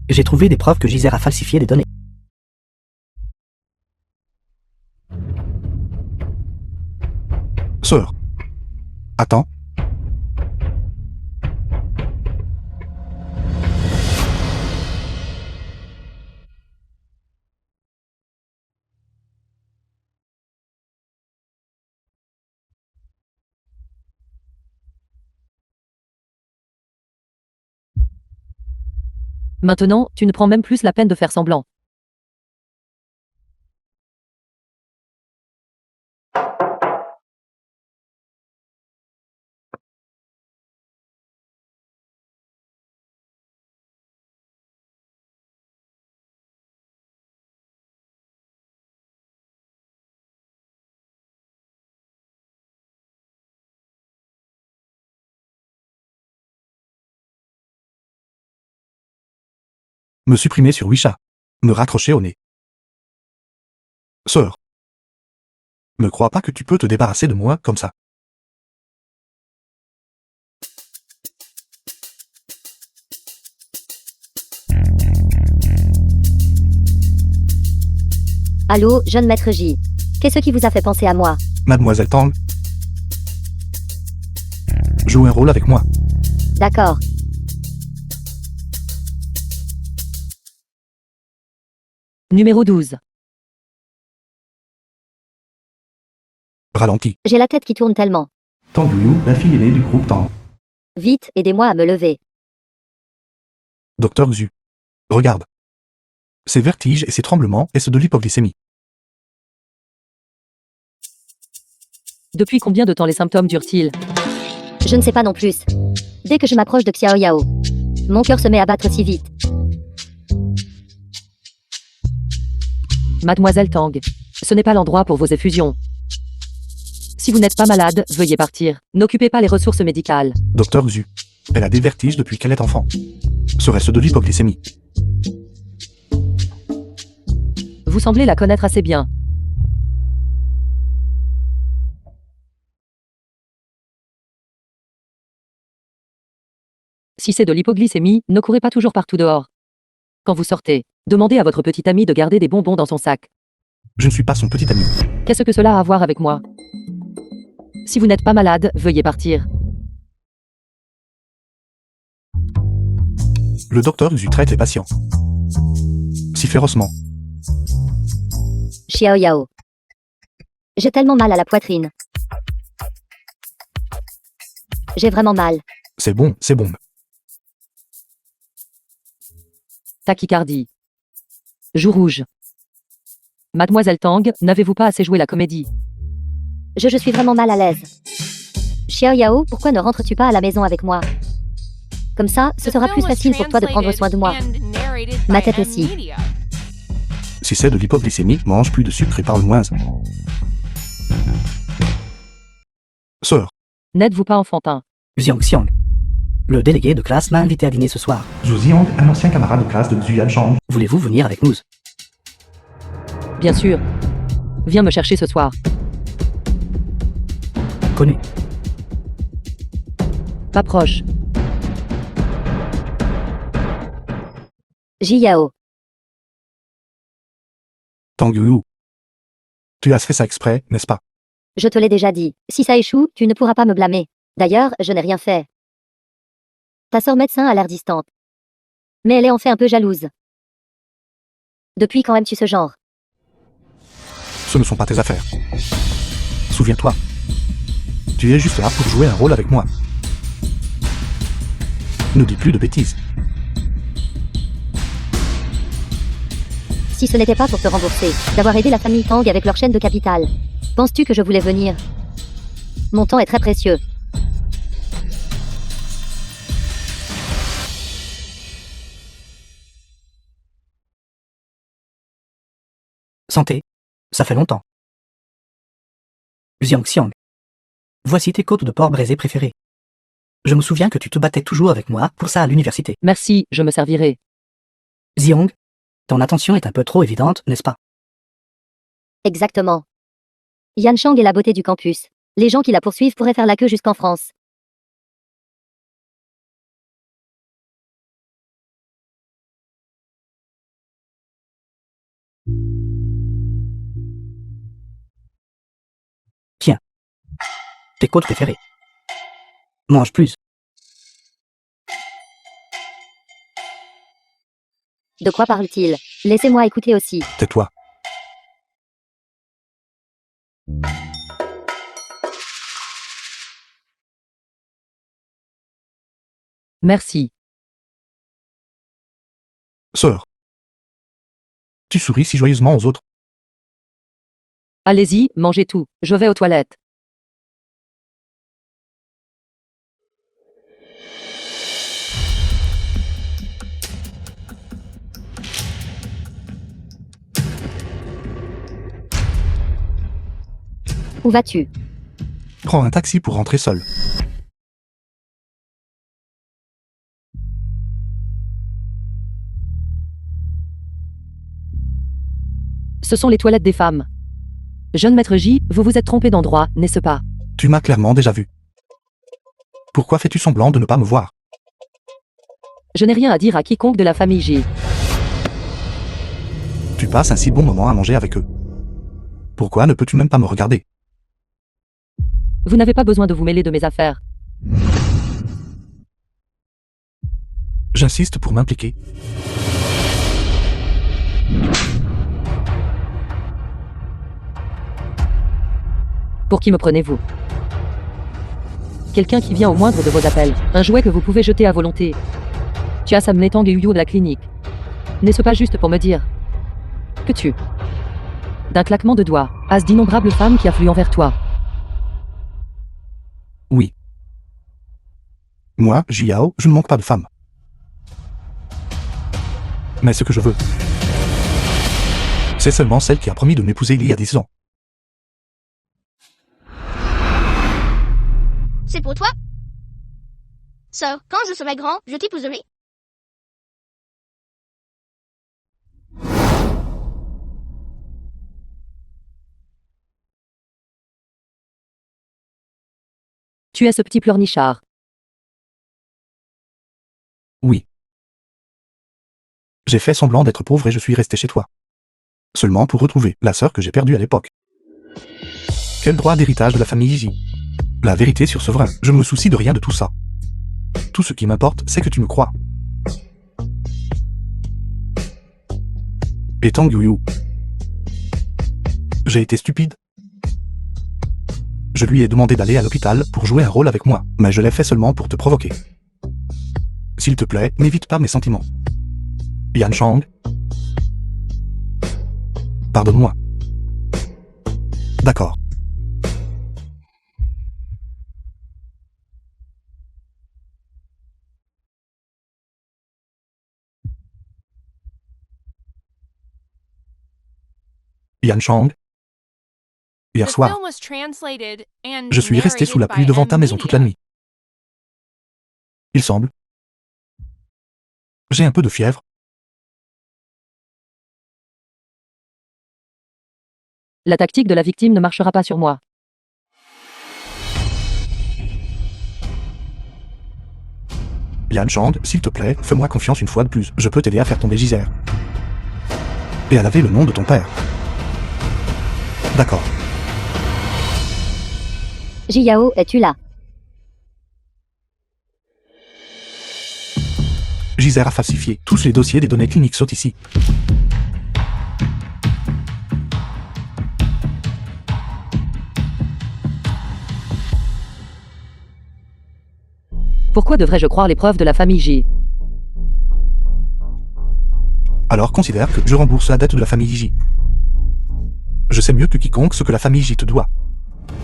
Speaker 2: J'ai trouvé des preuves que Gisère a falsifié des données.
Speaker 3: Sœur. Attends.
Speaker 1: Maintenant, tu ne prends même plus la peine de faire semblant.
Speaker 3: Me supprimer sur Wisha. Me raccrocher au nez. Sœur. Ne crois pas que tu peux te débarrasser de moi comme ça.
Speaker 5: Allô, jeune maître J. Qu'est-ce qui vous a fait penser à moi?
Speaker 3: Mademoiselle Tang. Joue un rôle avec moi.
Speaker 5: D'accord.
Speaker 1: Numéro 12.
Speaker 3: Ralenti.
Speaker 5: J'ai la tête qui tourne tellement.
Speaker 3: Tang Yu, la fille aînée du groupe Tang.
Speaker 5: Vite, aidez-moi à me lever.
Speaker 3: Docteur Xu. Regarde. Ces vertiges et ces tremblements, est-ce de l'hypoglycémie?
Speaker 1: Depuis combien de temps les symptômes durent-ils?
Speaker 5: Je ne sais pas non plus. Dès que je m'approche de Xiao Yao, mon cœur se met à battre si vite.
Speaker 1: Mademoiselle Tang, ce n'est pas l'endroit pour vos effusions. Si vous n'êtes pas malade, veuillez partir. N'occupez pas les ressources médicales.
Speaker 3: Docteur Xu. Elle a des vertiges depuis qu'elle est enfant. Serait-ce de l'hypoglycémie?
Speaker 1: Vous semblez la connaître assez bien. Si c'est de l'hypoglycémie, ne courez pas toujours partout dehors. Quand vous sortez, demandez à votre petit ami de garder des bonbons dans son sac.
Speaker 3: Je ne suis pas son petit ami.
Speaker 1: Qu'est-ce que cela a à voir avec moi? Si vous n'êtes pas malade, veuillez partir.
Speaker 3: Le docteur Xu traite les patients. Si férocement.
Speaker 5: Xiao Yao. J'ai tellement mal à la poitrine. J'ai vraiment mal.
Speaker 3: C'est bon, c'est bon.
Speaker 1: Tachycardie. Joue rouge. Mademoiselle Tang, n'avez-vous pas assez joué la comédie?
Speaker 5: Je suis vraiment mal à l'aise. Xiao Yao, pourquoi ne rentres-tu pas à la maison avec moi? Comme ça, ce sera plus facile pour toi de prendre soin de moi. Ma tête aussi.
Speaker 3: Si c'est de l'hypoglycémie, mange plus de sucre et parle moins. Sœur,
Speaker 1: N'êtes-vous pas enfantin?
Speaker 2: Xiang Xiang. Le délégué de classe m'a invité à dîner ce soir.
Speaker 3: Zhu Ziang, un ancien camarade de classe de Xu Yanchang.
Speaker 2: Voulez-vous venir avec nous?
Speaker 1: Bien sûr. Viens me chercher ce soir.
Speaker 2: Connu.
Speaker 1: Pas proche.
Speaker 5: Yao.
Speaker 3: Tang Yu. Tu as fait ça exprès, n'est-ce pas?
Speaker 5: Je te l'ai déjà dit. Si ça échoue, tu ne pourras pas me blâmer. D'ailleurs, je n'ai rien fait. Ta sœur médecin a l'air distante. Mais elle est en fait un peu jalouse. Depuis quand aimes-tu ce genre?
Speaker 3: Ce ne sont pas tes affaires. Souviens-toi. Tu es juste là pour jouer un rôle avec moi. Ne dis plus de bêtises.
Speaker 5: Si ce n'était pas pour te rembourser, d'avoir aidé la famille Tang avec leur chaîne de capital, penses-tu que je voulais venir? Mon temps est très précieux.
Speaker 2: Santé. Ça fait longtemps. Xiang Xiang. Voici tes côtes de porc braisées préférées. Je me souviens que tu te battais toujours avec moi pour ça à l'université.
Speaker 1: Merci, je me servirai.
Speaker 2: Xiang, ton attention est un peu trop évidente, n'est-ce pas?
Speaker 5: Exactement. Yanchang est la beauté du campus. Les gens qui la poursuivent pourraient faire la queue jusqu'en France.
Speaker 2: Tiens. Tes côtes préférées. Mange plus.
Speaker 5: De quoi parle-t-il? Laissez-moi écouter aussi.
Speaker 3: Tais-toi.
Speaker 1: Merci.
Speaker 3: Sœur. Tu souris si joyeusement aux autres.
Speaker 1: Allez-y, mangez tout. Je vais aux toilettes.
Speaker 5: Où vas-tu?
Speaker 3: Prends un taxi pour rentrer seul.
Speaker 1: Ce sont les toilettes des femmes. Jeune maître J, vous vous êtes trompé d'endroit, n'est-ce pas?
Speaker 3: Tu m'as clairement déjà vu. Pourquoi fais-tu semblant de ne pas me voir?
Speaker 1: Je n'ai rien à dire à quiconque de la famille J.
Speaker 3: Tu passes un si bon moment à manger avec eux. Pourquoi ne peux-tu même pas me regarder?
Speaker 1: Vous n'avez pas besoin de vous mêler de mes affaires.
Speaker 3: J'insiste pour m'impliquer.
Speaker 1: Pour qui me prenez-vous? Quelqu'un qui vient au moindre de vos appels. Un jouet que vous pouvez jeter à volonté. Tu as Sam Tang et Uyo de la clinique. N'est-ce pas juste pour me dire que tu... D'un claquement de doigts, as d'innombrables femmes qui affluent vers toi.
Speaker 3: Oui. Moi, Jiao, je ne manque pas de femmes. Mais ce que je veux, c'est seulement celle qui a promis de m'épouser il y a 10 ans.
Speaker 7: C'est pour toi? Sœur, quand je serai grand, je t'épouserai.
Speaker 1: Tu es ce petit pleurnichard.
Speaker 3: Oui. J'ai fait semblant d'être pauvre et je suis resté chez toi. Seulement pour retrouver la sœur que j'ai perdue à l'époque. Quel droit d'héritage de la famille Iji? La vérité sur Souverain, je ne me soucie de rien de tout ça. Tout ce qui m'importe, c'est que tu me crois. Et Tang Yuyu. J'ai été stupide. Je lui ai demandé d'aller à l'hôpital pour jouer un rôle avec moi, mais je l'ai fait seulement pour te provoquer. S'il te plaît, n'évite pas mes sentiments. Yan Chang. Pardonne-moi. D'accord. Yan Chang. Hier
Speaker 4: The
Speaker 3: soir,
Speaker 4: film was translated and
Speaker 3: je suis resté sous la
Speaker 4: narrated
Speaker 3: pluie
Speaker 4: by
Speaker 3: devant ta
Speaker 4: M.
Speaker 3: maison toute la
Speaker 4: Media.
Speaker 3: nuit. Il semble. J'ai un peu de fièvre.
Speaker 1: La tactique de la victime ne marchera pas sur moi.
Speaker 3: Yan Chang, s'il te plaît, fais-moi confiance une fois de plus. Je peux t'aider à faire tomber Gisère. Et à laver le nom de ton père. D'accord.
Speaker 5: Jiao, es-tu là?
Speaker 3: Gisère a falsifié. Tous les dossiers des données cliniques sautent ici.
Speaker 1: Pourquoi devrais-je croire les preuves de la famille J?
Speaker 3: Alors considère que je rembourse la dette de la famille Iji. Je sais mieux que quiconque ce que la famille Iji te doit.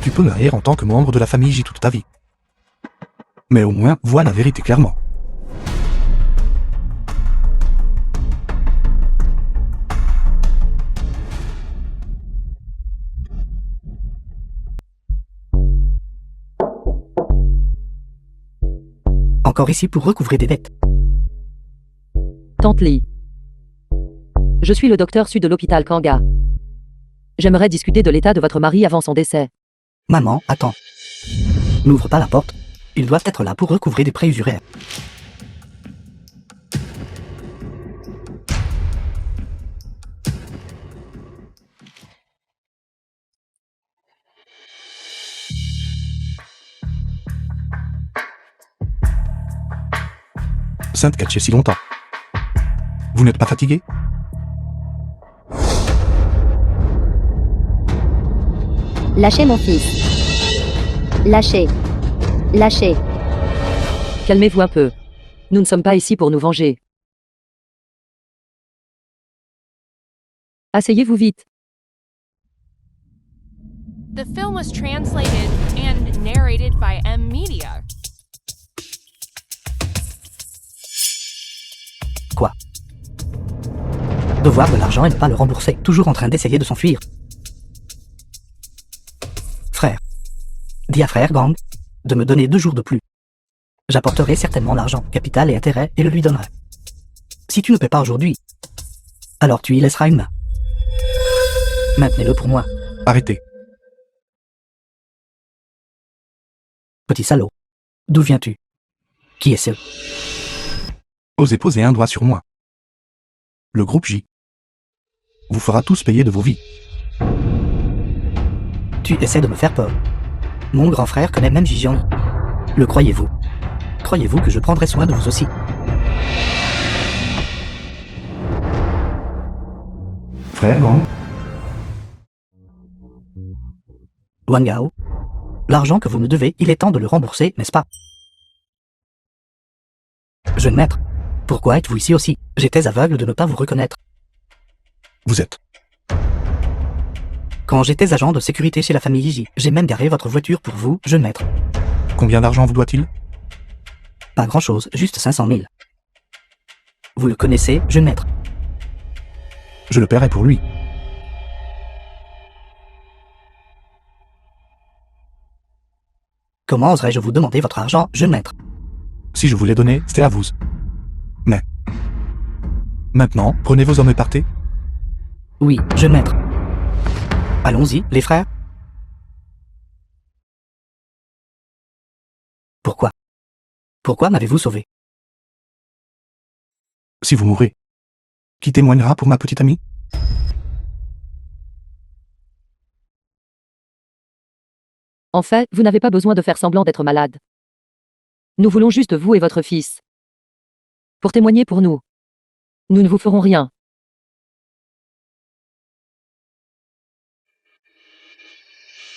Speaker 3: Tu peux me haïr en tant que membre de la famille Iji toute ta vie. Mais au moins, vois la vérité clairement.
Speaker 2: Encore ici pour recouvrer des dettes.
Speaker 1: Tante Lee. Je suis le docteur Su de l'hôpital Kanga. J'aimerais discuter de l'état de votre mari avant son décès.
Speaker 2: Maman, attends. N'ouvre pas la porte. Ils doivent être là pour recouvrer des prêts usuraires.
Speaker 3: Sainte catché si longtemps. Vous n'êtes pas fatigué?
Speaker 5: Lâchez mon fils. Lâchez. Lâchez.
Speaker 1: Calmez-vous un peu. Nous ne sommes pas ici pour nous venger. Asseyez-vous vite.
Speaker 4: The film was translated and narrated by M. Media.
Speaker 2: Quoi? Devoir de l'argent et ne pas le rembourser. Toujours en train d'essayer de s'enfuir. Frère. Dis à frère Gang de me donner 2 jours de plus. J'apporterai certainement l'argent, capital et intérêt, et le lui donnerai. Si tu ne paies pas aujourd'hui, alors tu y laisseras une main. Maintenez-le pour moi,
Speaker 3: Arrêtez.
Speaker 2: petit salaud. D'où viens-tu? Qui est-ce?
Speaker 3: Osez poser un doigt sur moi. Le groupe J vous fera tous payer de vos vies.
Speaker 2: Tu essaies de me faire peur. Mon grand frère connaît même Jijian. Le croyez-vous? Croyez-vous que je prendrai soin de vous aussi?
Speaker 3: Frère Gang,
Speaker 2: Wang Gao, l'argent que vous me devez, il est temps de le rembourser, n'est-ce pas? Jeune maître, pourquoi êtes-vous ici aussi? J'étais aveugle de ne pas vous reconnaître.
Speaker 3: vous êtes.
Speaker 2: Quand j'étais agent de sécurité chez la famille Iji, j'ai même garé votre voiture pour vous, jeune maître.
Speaker 3: Combien d'argent vous doit-il?
Speaker 2: Pas grand-chose, juste 500 000. Vous le connaissez, jeune maître?
Speaker 3: Je le paierai pour lui.
Speaker 2: Comment oserais-je vous demander votre argent, jeune maître?
Speaker 3: Si je vous l'ai donné, c'était à vous. Mais... Maintenant, prenez vos hommes et partez.
Speaker 2: Oui, jeune maître. Allons-y, les frères. Pourquoi? Pourquoi m'avez-vous sauvé?
Speaker 3: Si vous mourrez, qui témoignera pour ma petite amie?
Speaker 1: En fait, vous n'avez pas besoin de faire semblant d'être malade. Nous voulons juste vous et votre fils. Pour témoigner pour nous. Nous ne vous ferons rien.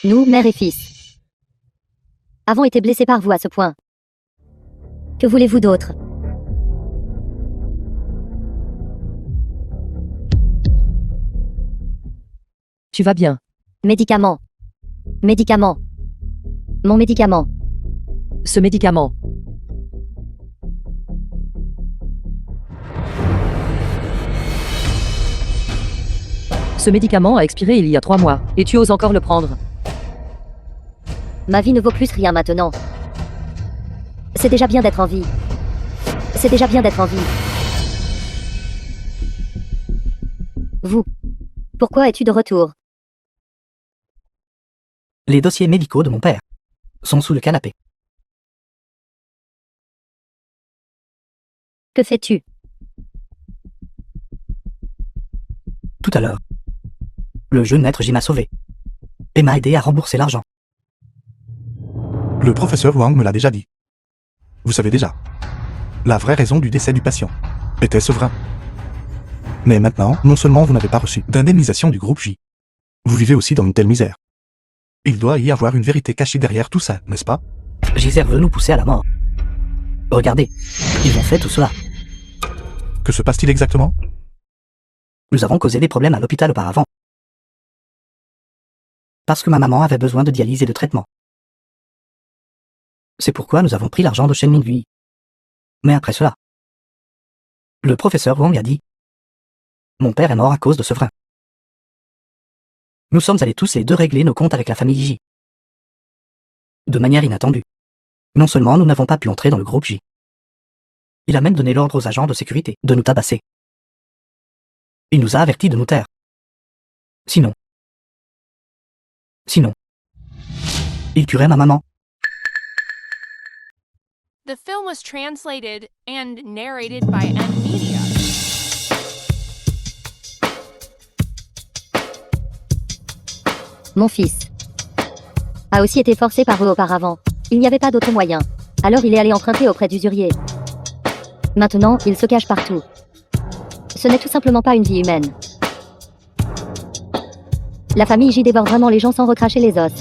Speaker 5: Nous, mère et fils, avons été blessés par vous à ce point. Que voulez-vous d'autre?
Speaker 1: Tu vas bien.
Speaker 5: Médicament. Médicament. Mon médicament.
Speaker 1: Ce médicament. Ce médicament a expiré il y a 3 mois, et tu oses encore le prendre.
Speaker 5: Ma vie ne vaut plus rien maintenant. C'est déjà bien d'être en vie. C'est déjà bien d'être en vie. Vous. Pourquoi es-tu de retour?
Speaker 2: Les dossiers médicaux de mon père sont sous le canapé.
Speaker 5: Que fais-tu?
Speaker 2: Tout à l'heure, le jeune maître J m'a sauvé et m'a aidé à rembourser l'argent.
Speaker 3: Le professeur Wang me l'a déjà dit. Vous savez déjà. La vraie raison du décès du patient était Severin. Mais maintenant, non seulement vous n'avez pas reçu d'indemnisation du groupe J, vous vivez aussi dans une telle misère. Il doit y avoir une vérité cachée derrière tout ça, n'est-ce pas?
Speaker 2: Gisère veut nous pousser à la mort. Regardez, ils ont fait tout cela.
Speaker 3: Que se passe-t-il exactement?
Speaker 2: Nous avons causé des problèmes à l'hôpital auparavant. Parce que ma maman avait besoin de dialyse et de traitement. C'est pourquoi nous avons pris l'argent de Shen Mingui. Mais après cela, le professeur Wang a dit « Mon père est mort à cause de Severin. » Nous sommes allés tous les deux régler nos comptes avec la famille J. De manière inattendue. Non seulement nous n'avons pas pu entrer dans le groupe J, il a même donné l'ordre aux agents de sécurité de nous tabasser. Il nous a avertis de nous taire. Sinon, il tuerait ma maman.
Speaker 4: The film was translated and narrated by M-Media.
Speaker 5: Mon fils a aussi été forcé par eux auparavant. Il n'y avait pas d'autre moyen. Alors il est allé emprunter auprès d'usuriers. Maintenant, il se cache partout. Ce n'est tout simplement pas une vie humaine. La famille J dévore vraiment les gens sans recracher les os.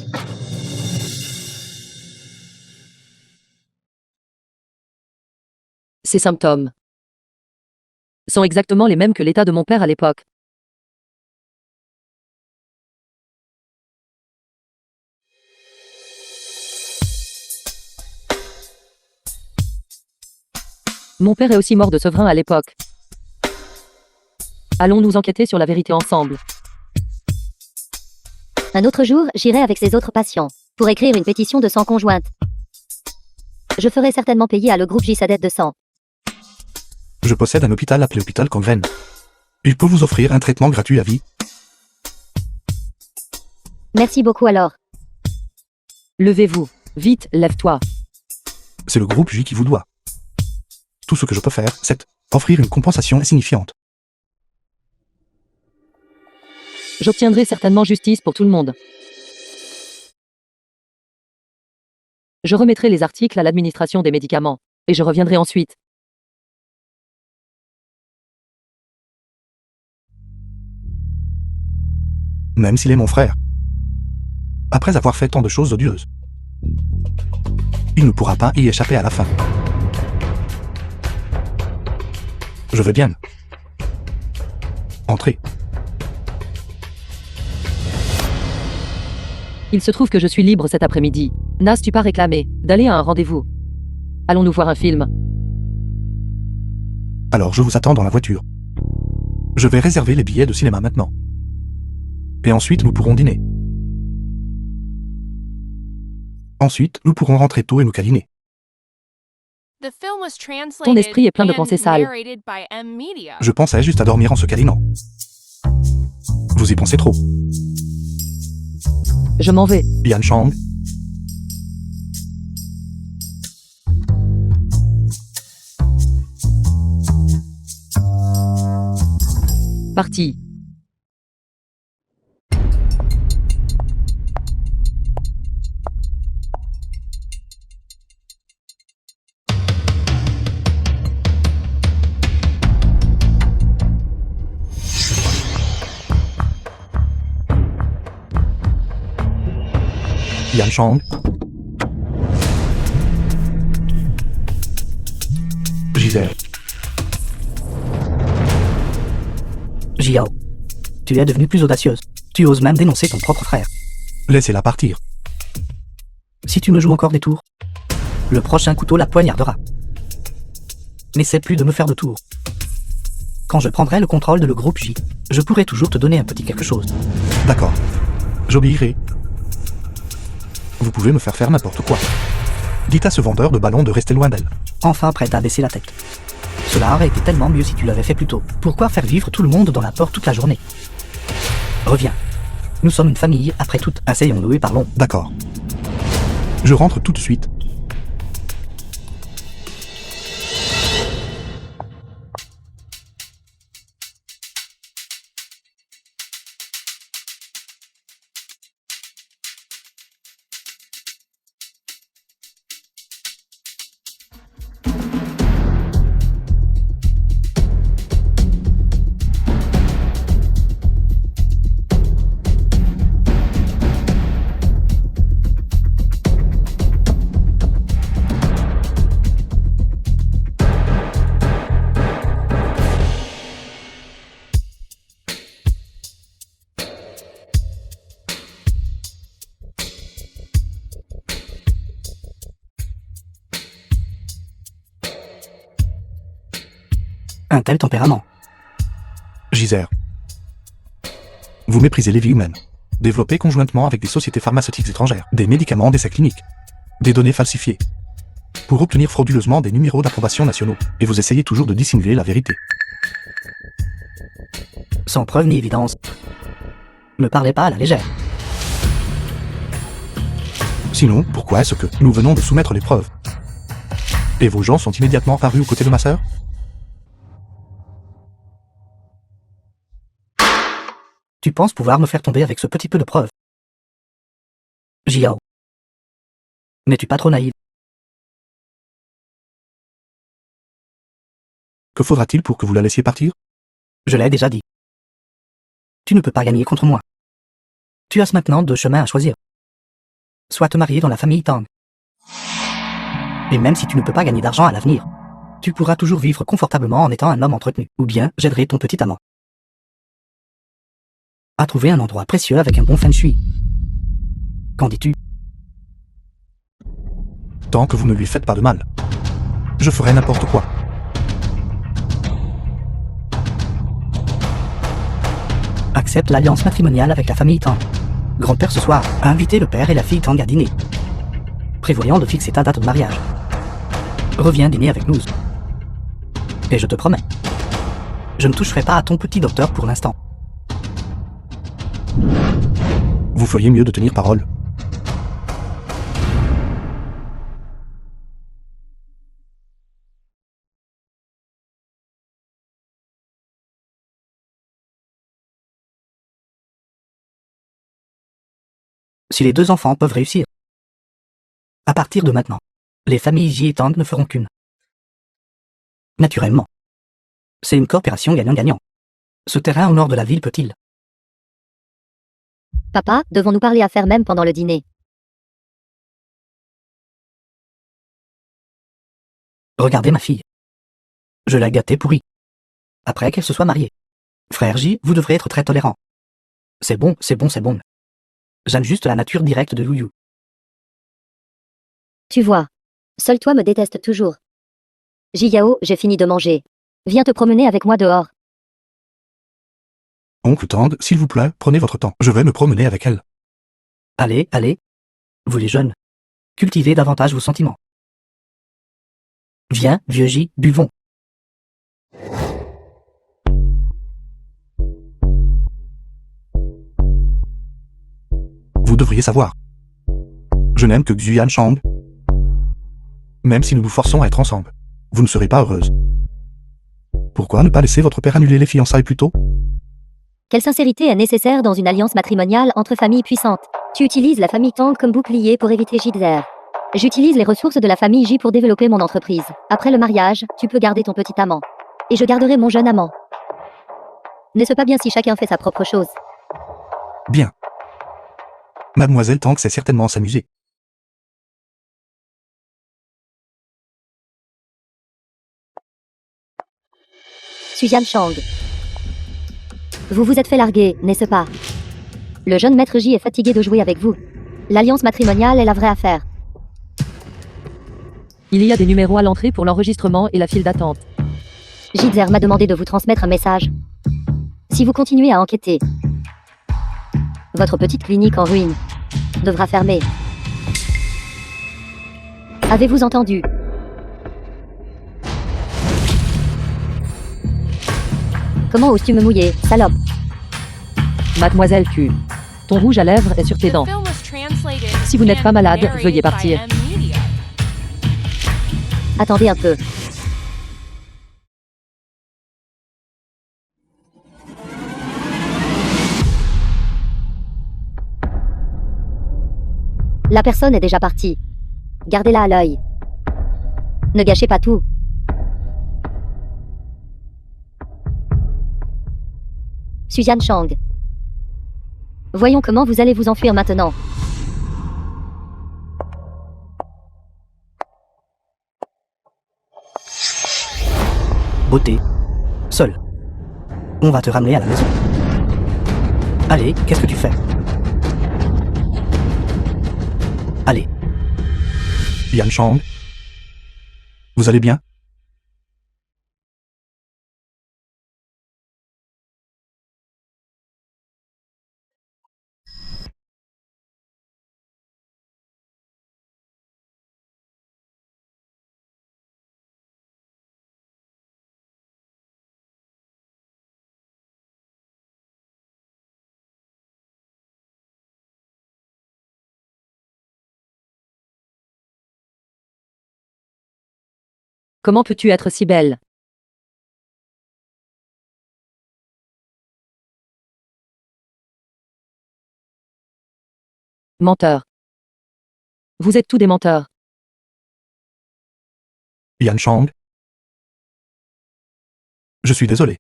Speaker 1: Ces symptômes sont exactement les mêmes que l'état de mon père à l'époque. Mon père est aussi mort de Severin à l'époque. Allons-nous enquêter sur la vérité ensemble.
Speaker 5: Un autre jour, j'irai avec ces autres patients pour écrire une pétition de sang conjointe. Je ferai certainement payer à le groupe J sa dette de sang.
Speaker 3: Je possède un hôpital appelé Hôpital Congren. Il peut vous offrir un traitement gratuit à vie.
Speaker 5: Merci beaucoup alors.
Speaker 1: Levez-vous. Vite, lève-toi.
Speaker 3: C'est le groupe J qui vous doit. Tout ce que je peux faire, c'est offrir une compensation insignifiante.
Speaker 1: J'obtiendrai certainement justice pour tout le monde. Je remettrai les articles à l'administration des médicaments, et je reviendrai ensuite.
Speaker 3: Même s'il est mon frère. Après avoir fait tant de choses odieuses, il ne pourra pas y échapper à la fin. Je veux bien. Entrez.
Speaker 1: Il se trouve que je suis libre cet après-midi. N'as-tu pas réclamé d'aller à un rendez-vous? Allons-nous voir un film?
Speaker 3: Alors je vous attends dans la voiture. Je vais réserver les billets de cinéma maintenant. Et ensuite nous pourrons dîner. Ensuite, nous pourrons rentrer tôt et nous câliner.
Speaker 4: The film was translated
Speaker 1: Ton esprit est plein de
Speaker 4: and
Speaker 1: pensées sales.
Speaker 4: narrated by M Media.
Speaker 3: Je pensais juste à dormir en se câlinant. Vous y pensez trop.
Speaker 1: Je m'en vais.
Speaker 3: Yan Chang,
Speaker 1: Parti.
Speaker 3: Yan Chang. Gisèle,
Speaker 2: Jiao. Tu es devenue plus audacieuse. Tu oses même dénoncer ton propre frère.
Speaker 3: laissez-la partir.
Speaker 2: Si tu me joues encore des tours, le prochain couteau la poignardera. N'essaie plus de me faire de tours. Quand je prendrai le contrôle de le groupe J, je pourrai toujours te donner un petit quelque chose.
Speaker 3: D'accord. J'obéirai. Vous pouvez me faire n'importe quoi. Dites à ce vendeur de ballons de rester loin d'elle.
Speaker 2: Enfin prête à baisser la tête. Cela aurait été tellement mieux si tu l'avais fait plus tôt. Pourquoi faire vivre tout le monde dans la porte toute la journée? Reviens. Nous sommes une famille, après tout. Asseyons-nous et parlons.
Speaker 3: D'accord. Je rentre tout de suite.
Speaker 2: Un tel tempérament.
Speaker 3: Gisère. Vous méprisez les vies humaines. Développées conjointement avec des sociétés pharmaceutiques étrangères, des médicaments d'essais cliniques, des données falsifiées, pour obtenir frauduleusement des numéros d'approbation nationaux, et vous essayez toujours de dissimuler la vérité.
Speaker 2: Sans preuve ni évidence. Ne parlez pas à la légère.
Speaker 3: Sinon, pourquoi est-ce que nous venons de soumettre les preuves? Et vos gens sont immédiatement parus aux côtés de ma sœur?
Speaker 2: Tu penses pouvoir me faire tomber avec ce petit peu de preuves? Jiao. N'es-tu pas trop naïve?
Speaker 3: Que faudra-t-il pour que vous la laissiez partir?
Speaker 2: Je l'ai déjà dit. Tu ne peux pas gagner contre moi. Tu as maintenant deux chemins à choisir. Soit te marier dans la famille Tang. Et même si tu ne peux pas gagner d'argent à l'avenir, tu pourras toujours vivre confortablement en étant un homme entretenu. Ou bien, j'aiderai ton petit amant à trouver un endroit précieux avec un bon feng shui. Qu'en dis-tu?
Speaker 3: Tant que vous ne lui faites pas de mal, je ferai n'importe quoi.
Speaker 2: Accepte l'alliance matrimoniale avec la famille Tang. Grand-père ce soir a invité le père et la fille Tang à dîner. Prévoyons de fixer ta date de mariage. Reviens dîner avec nous. Et je te promets, je ne toucherai pas à ton petit docteur pour l'instant.
Speaker 3: Vous feriez mieux de tenir parole.
Speaker 2: Si les deux enfants peuvent réussir, à partir de maintenant, les familles Ji et Tang ne feront qu'une. Naturellement. C'est une coopération gagnant-gagnant. Ce terrain au nord de la ville peut-il?
Speaker 5: Papa, devons-nous parler affaires même pendant le dîner?
Speaker 2: Regardez ma fille. Je l'ai gâtée pourrie. Après qu'elle se soit mariée. Frère J, vous devrez être très tolérant. C'est bon, c'est bon, c'est bon. J'aime juste la nature directe de Yu Yu.
Speaker 5: Tu vois. Seul toi me déteste toujours. Jiyao, j'ai fini de manger. Viens te promener avec moi dehors.
Speaker 3: Oncle Tang, s'il vous plaît, prenez votre temps. Je vais me promener avec elle.
Speaker 2: Allez, allez. Vous les jeunes. Cultivez davantage vos sentiments. Viens, vieux J, buvons.
Speaker 3: Vous devriez savoir. Je n'aime que Xuan Shang. Même si nous nous forçons à être ensemble, vous ne serez pas heureuse. Pourquoi ne pas laisser votre père annuler les fiançailles plus tôt?
Speaker 5: Quelle sincérité est nécessaire dans une alliance matrimoniale entre familles puissantes? Tu utilises la famille Tang comme bouclier pour éviter Jitzer. J'utilise les ressources de la famille J pour développer mon entreprise. Après le mariage, tu peux garder ton petit amant. Et je garderai mon jeune amant. N'est-ce pas bien si chacun fait sa propre chose?
Speaker 3: Bien. Mademoiselle Tang sait certainement s'amuser.
Speaker 5: Suzanne Chang. Vous vous êtes fait larguer, n'est-ce pas? Le jeune maître J est fatigué de jouer avec vous. L'alliance matrimoniale est la vraie affaire.
Speaker 1: Il y a des numéros à l'entrée pour l'enregistrement et la file d'attente.
Speaker 5: Jitzer m'a demandé de vous transmettre un message. Si vous continuez à enquêter, votre petite clinique en ruine devra fermer. Avez-vous entendu? Comment oses-tu me mouiller, salope?
Speaker 1: Mademoiselle Q. Ton rouge à lèvres est sur tes
Speaker 4: The
Speaker 1: dents.
Speaker 4: film was translated
Speaker 1: Si vous n'êtes pas
Speaker 4: and
Speaker 1: malade,
Speaker 4: narrated
Speaker 1: veuillez
Speaker 4: by
Speaker 1: partir.
Speaker 4: M-Media.
Speaker 5: Attendez un peu. La personne est déjà partie. Gardez-la à l'œil. Ne gâchez pas tout. Suzanne Chang. Voyons comment vous allez vous enfuir maintenant.
Speaker 2: Beauté. Seul. On va te ramener à la maison. Allez, qu'est-ce que tu fais? Allez,
Speaker 3: Yan Shang. Vous allez bien?
Speaker 1: Comment peux-tu être si belle? Menteur. Vous êtes tous des menteurs.
Speaker 3: Yan Shang. Je suis désolé.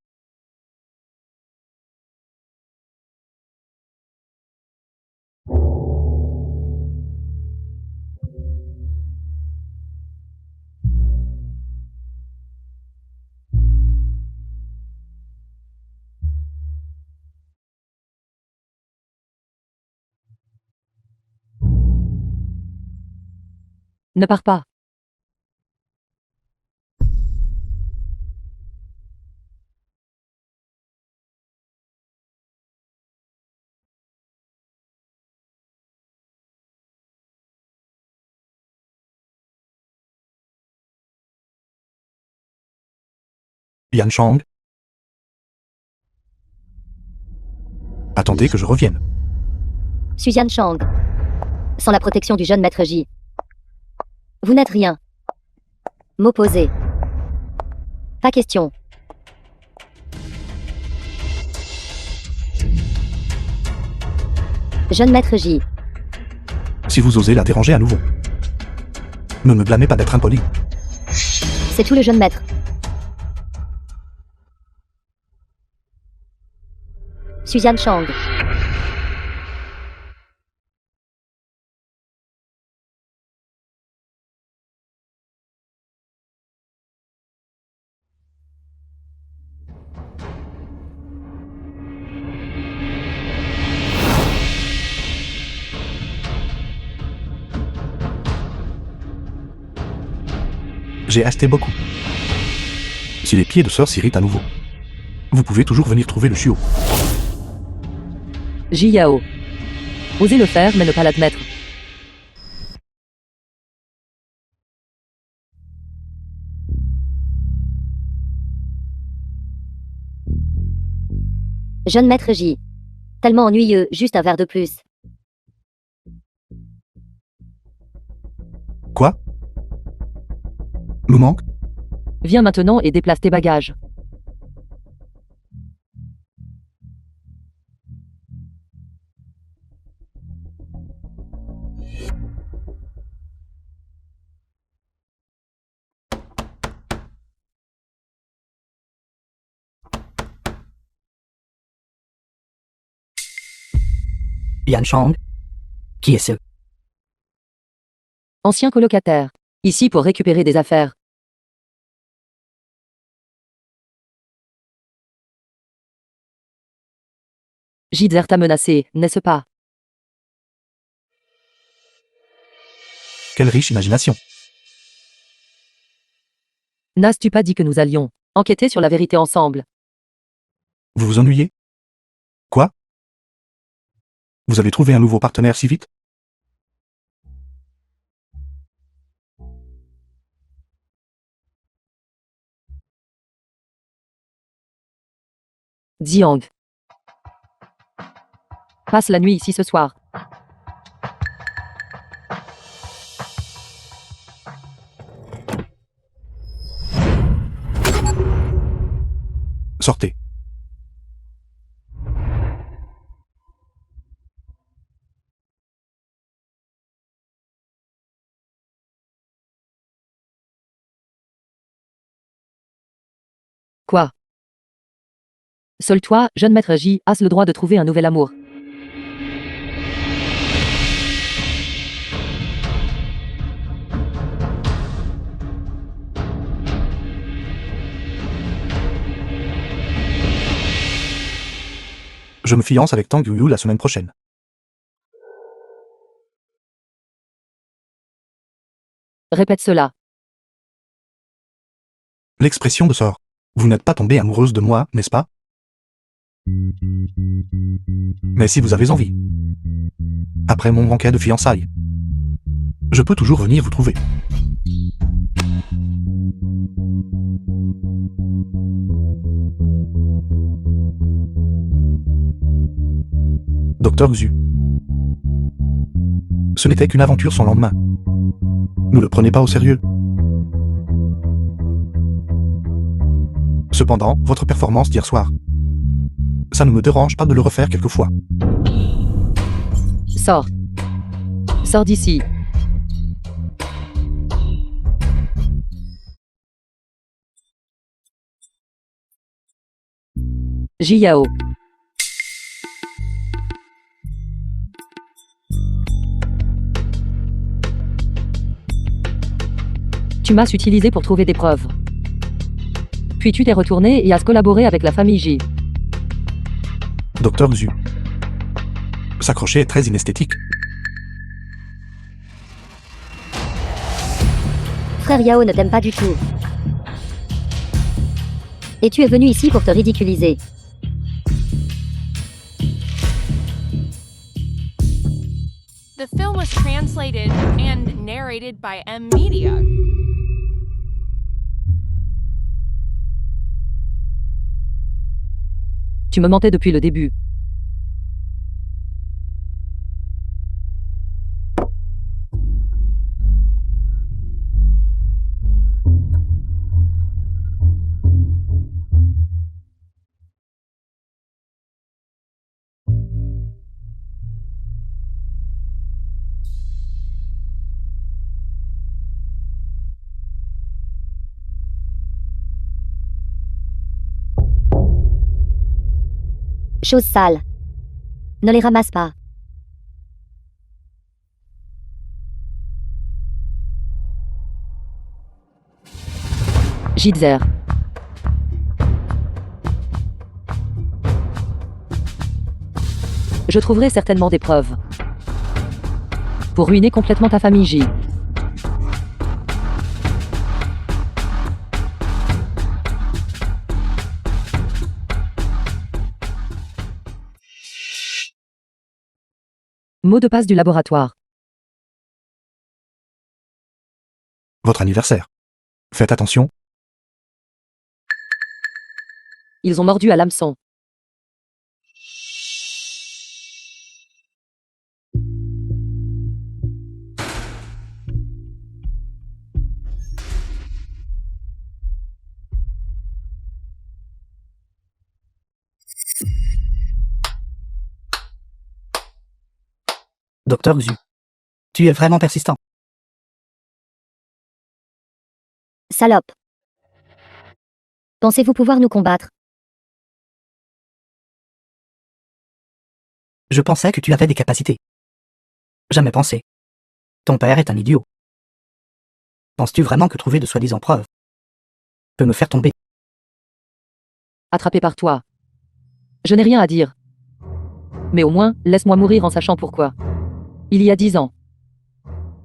Speaker 1: Ne pars pas.
Speaker 3: Yan Shang. Attendez que je revienne.
Speaker 5: Suzanne Chang. Sans la protection du jeune maître J. Vous n'êtes rien. M'opposer. Pas question. Jeune maître J.
Speaker 3: Si vous osez la déranger à nouveau. Ne me blâmez pas d'être impoli.
Speaker 5: C'est tout le jeune maître. Suzanne Chang.
Speaker 3: J'ai acheté beaucoup. Si les pieds de sœur s'irritent à nouveau, vous pouvez toujours venir trouver le chiot.
Speaker 1: Ji Yao. Osez le faire mais ne pas l'admettre.
Speaker 5: Jeune maître J. Tellement ennuyeux, juste un verre de plus.
Speaker 3: Quoi? Nous manque?
Speaker 1: Viens maintenant et déplace tes bagages.
Speaker 2: Yan Chang? Qui est ce?
Speaker 1: Ancien colocataire. Ici pour récupérer des affaires. Jitzer t'a menacé, n'est-ce pas?
Speaker 3: Quelle riche imagination.
Speaker 1: N'as-tu pas dit que nous allions enquêter sur la vérité ensemble?
Speaker 3: Vous vous ennuyez? Quoi? Vous avez trouvé un nouveau partenaire si vite?
Speaker 1: Jiang. Passe la nuit ici ce soir.
Speaker 3: Sortez.
Speaker 1: Quoi? Seul toi, jeune maître J, as le droit de trouver un nouvel amour.
Speaker 3: Je me fiance avec Tang Yuyu la semaine prochaine.
Speaker 1: Répète cela.
Speaker 3: L'expression de sort. Vous n'êtes pas tombée amoureuse de moi, n'est-ce pas? Mais si vous avez envie. Après mon banquet de fiançailles, je peux toujours venir vous trouver. Docteur Xu. Ce n'était qu'une aventure sans lendemain. Ne le prenez pas au sérieux. Cependant, votre performance d'hier soir, ça ne me dérange pas de le refaire quelquefois.
Speaker 1: Sors. Sors d'ici. Ji Yao. Tu m'as utilisé pour trouver des preuves. Puis tu t'es retourné et as collaboré avec la famille J.
Speaker 3: Docteur Xu. S'accrocher est très inesthétique.
Speaker 5: Frère Yao ne t'aime pas du tout. Et tu es venu ici pour te ridiculiser.
Speaker 4: The film was translated and narrated by M Media.
Speaker 1: Tu me mentais depuis le début.
Speaker 5: Choses sales. Ne les ramasse pas.
Speaker 1: Jitzer. Je trouverai certainement des preuves. Pour ruiner complètement ta famille J. Mot de passe du laboratoire.
Speaker 3: Votre anniversaire. Faites attention.
Speaker 1: Ils ont mordu à l'hameçon.
Speaker 2: Docteur Xu. Tu es vraiment persistant.
Speaker 5: Salope. Pensez-vous pouvoir nous combattre?
Speaker 2: Je pensais que tu avais des capacités. Jamais pensé. Ton père est un idiot. Penses-tu vraiment que trouver de soi-disant preuves peut me faire tomber?
Speaker 1: Attrapé par toi. Je n'ai rien à dire. Mais au moins, laisse-moi mourir en sachant pourquoi. Il y a 10 ans.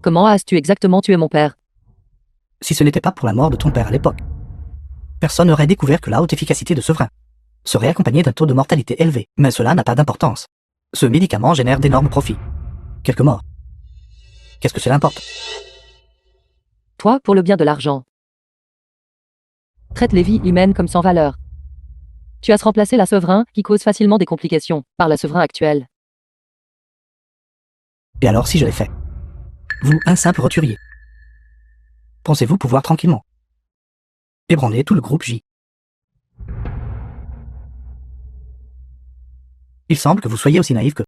Speaker 1: Comment as-tu exactement tué mon père?
Speaker 2: Si ce n'était pas pour la mort de ton père à l'époque, personne n'aurait découvert que la haute efficacité de Severin serait accompagnée d'un taux de mortalité élevé. Mais cela n'a pas d'importance. Ce médicament génère d'énormes profits. Quelques morts. Qu'est-ce que cela importe?
Speaker 1: Toi, pour le bien de l'argent. Traite les vies humaines comme sans valeur. Tu as remplacé la Severin, qui cause facilement des complications, par la Severin actuelle.
Speaker 2: Et alors si je l'ai fait? Vous, un simple roturier. Pensez-vous pouvoir tranquillement ébranler tout le groupe J? Il semble que vous soyez aussi naïf que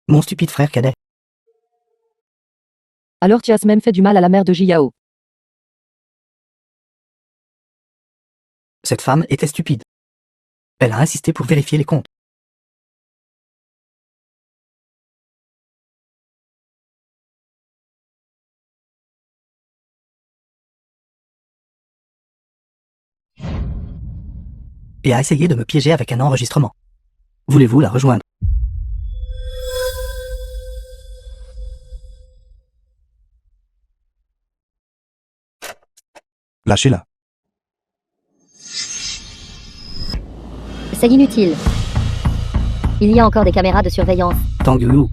Speaker 2: mon stupide frère cadet.
Speaker 1: Alors tu as même fait du mal à la mère de Jiao.
Speaker 2: Cette femme était stupide. Elle a insisté pour vérifier les comptes. Et a essayé de me piéger avec un enregistrement. Voulez-vous la rejoindre?
Speaker 3: Lâchez-la.
Speaker 5: C'est inutile. Il y a encore des caméras de surveillance.
Speaker 2: Tang Yu.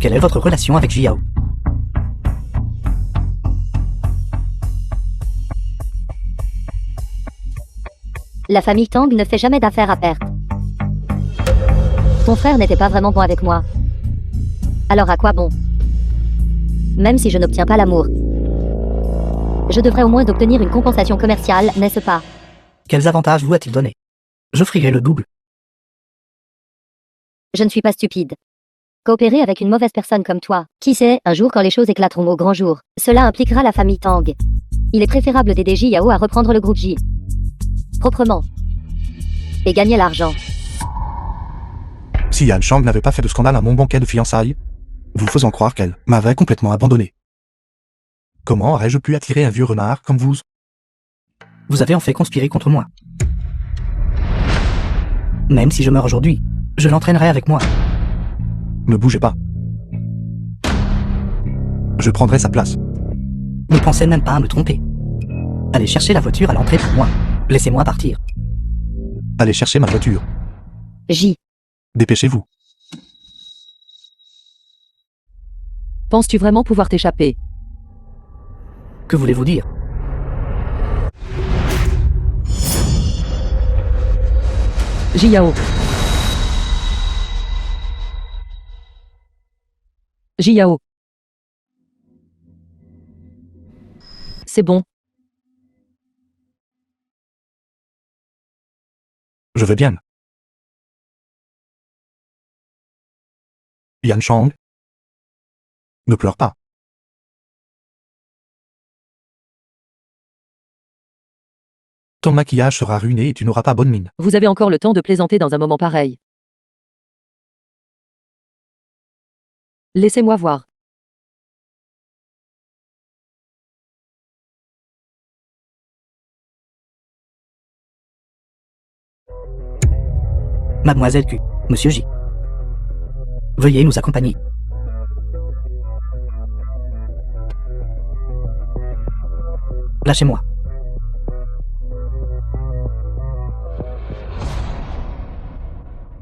Speaker 2: Quelle est votre relation avec Jiao?
Speaker 5: La famille Tang ne fait jamais d'affaires à perte. Ton frère n'était pas vraiment bon avec moi. Alors à quoi bon? Même si je n'obtiens pas l'amour, je devrais au moins obtenir une compensation commerciale, n'est-ce pas?
Speaker 2: Quels avantages vous a-t-il donné? J'offrirai le double.
Speaker 5: Je ne suis pas stupide. Coopérer avec une mauvaise personne comme toi, qui sait, un jour quand les choses éclateront au grand jour, cela impliquera la famille Tang. Il est préférable d'aider Jiao à reprendre le groupe J. Proprement. Et gagner l'argent.
Speaker 3: Si Yan Shang n'avait pas fait de scandale à mon banquet de fiançailles, vous faisant croire qu'elle m'avait complètement abandonné. Comment aurais-je pu attirer un vieux renard comme vous?
Speaker 2: Vous avez en fait conspiré contre moi. Même si je meurs aujourd'hui, je l'entraînerai avec moi.
Speaker 3: Ne bougez pas. Je prendrai sa place.
Speaker 2: Ne pensez même pas à me tromper. Allez chercher la voiture à l'entrée pour moi. Laissez-moi partir.
Speaker 3: Allez chercher ma voiture.
Speaker 5: J.
Speaker 3: Dépêchez-vous.
Speaker 1: Penses-tu vraiment pouvoir t'échapper?
Speaker 2: Que voulez-vous dire?
Speaker 1: Jiao. Jiao. C'est bon.
Speaker 3: Je vais bien. Yan Shang. Ne pleure pas. Ton maquillage sera ruiné et tu n'auras pas bonne mine.
Speaker 1: Vous avez encore le temps de plaisanter dans un moment pareil. Laissez-moi voir.
Speaker 2: Mademoiselle Q, Monsieur J. Veuillez nous accompagner. Lâchez-moi.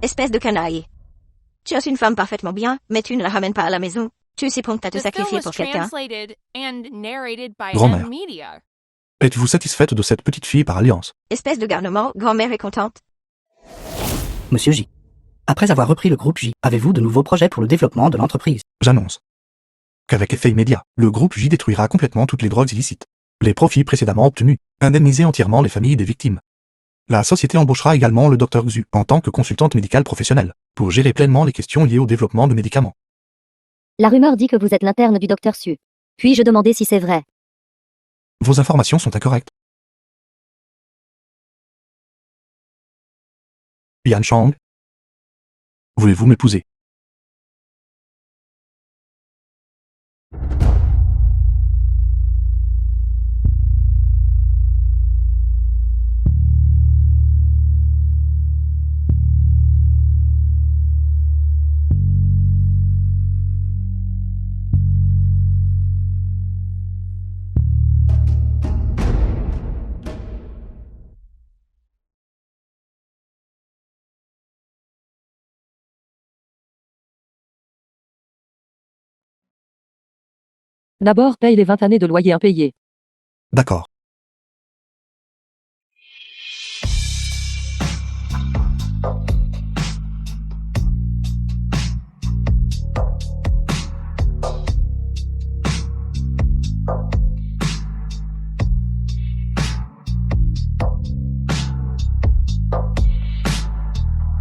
Speaker 6: Espèce de canaille. Tu as une femme parfaitement bien, mais tu ne la ramènes pas à la maison. Tu es si prompte à te
Speaker 4: The film
Speaker 6: sacrifier
Speaker 4: was
Speaker 6: pour quelqu'un.
Speaker 4: translated and narrated by
Speaker 3: Grand-mère.
Speaker 4: M Media.
Speaker 3: Êtes-vous satisfaite de cette petite fille par alliance?
Speaker 6: Espèce de garnement, grand-mère est contente.
Speaker 2: Monsieur J. Après avoir repris le groupe J, avez-vous de nouveaux projets pour le développement de l'entreprise?
Speaker 3: J'annonce qu'avec effet immédiat, le groupe J détruira complètement toutes les drogues illicites. Les profits précédemment obtenus, indemniser entièrement les familles des victimes. La société embauchera également le Dr Xu en tant que consultante médicale professionnelle, pour gérer pleinement les questions liées au développement de médicaments.
Speaker 5: La rumeur dit que vous êtes l'interne du docteur Su. Puis-je demander si c'est vrai?
Speaker 3: Vos informations sont incorrectes. Yan Chang, voulez-vous m'épouser?
Speaker 1: D'abord, paye les 20 années de loyer impayés.
Speaker 3: D'accord.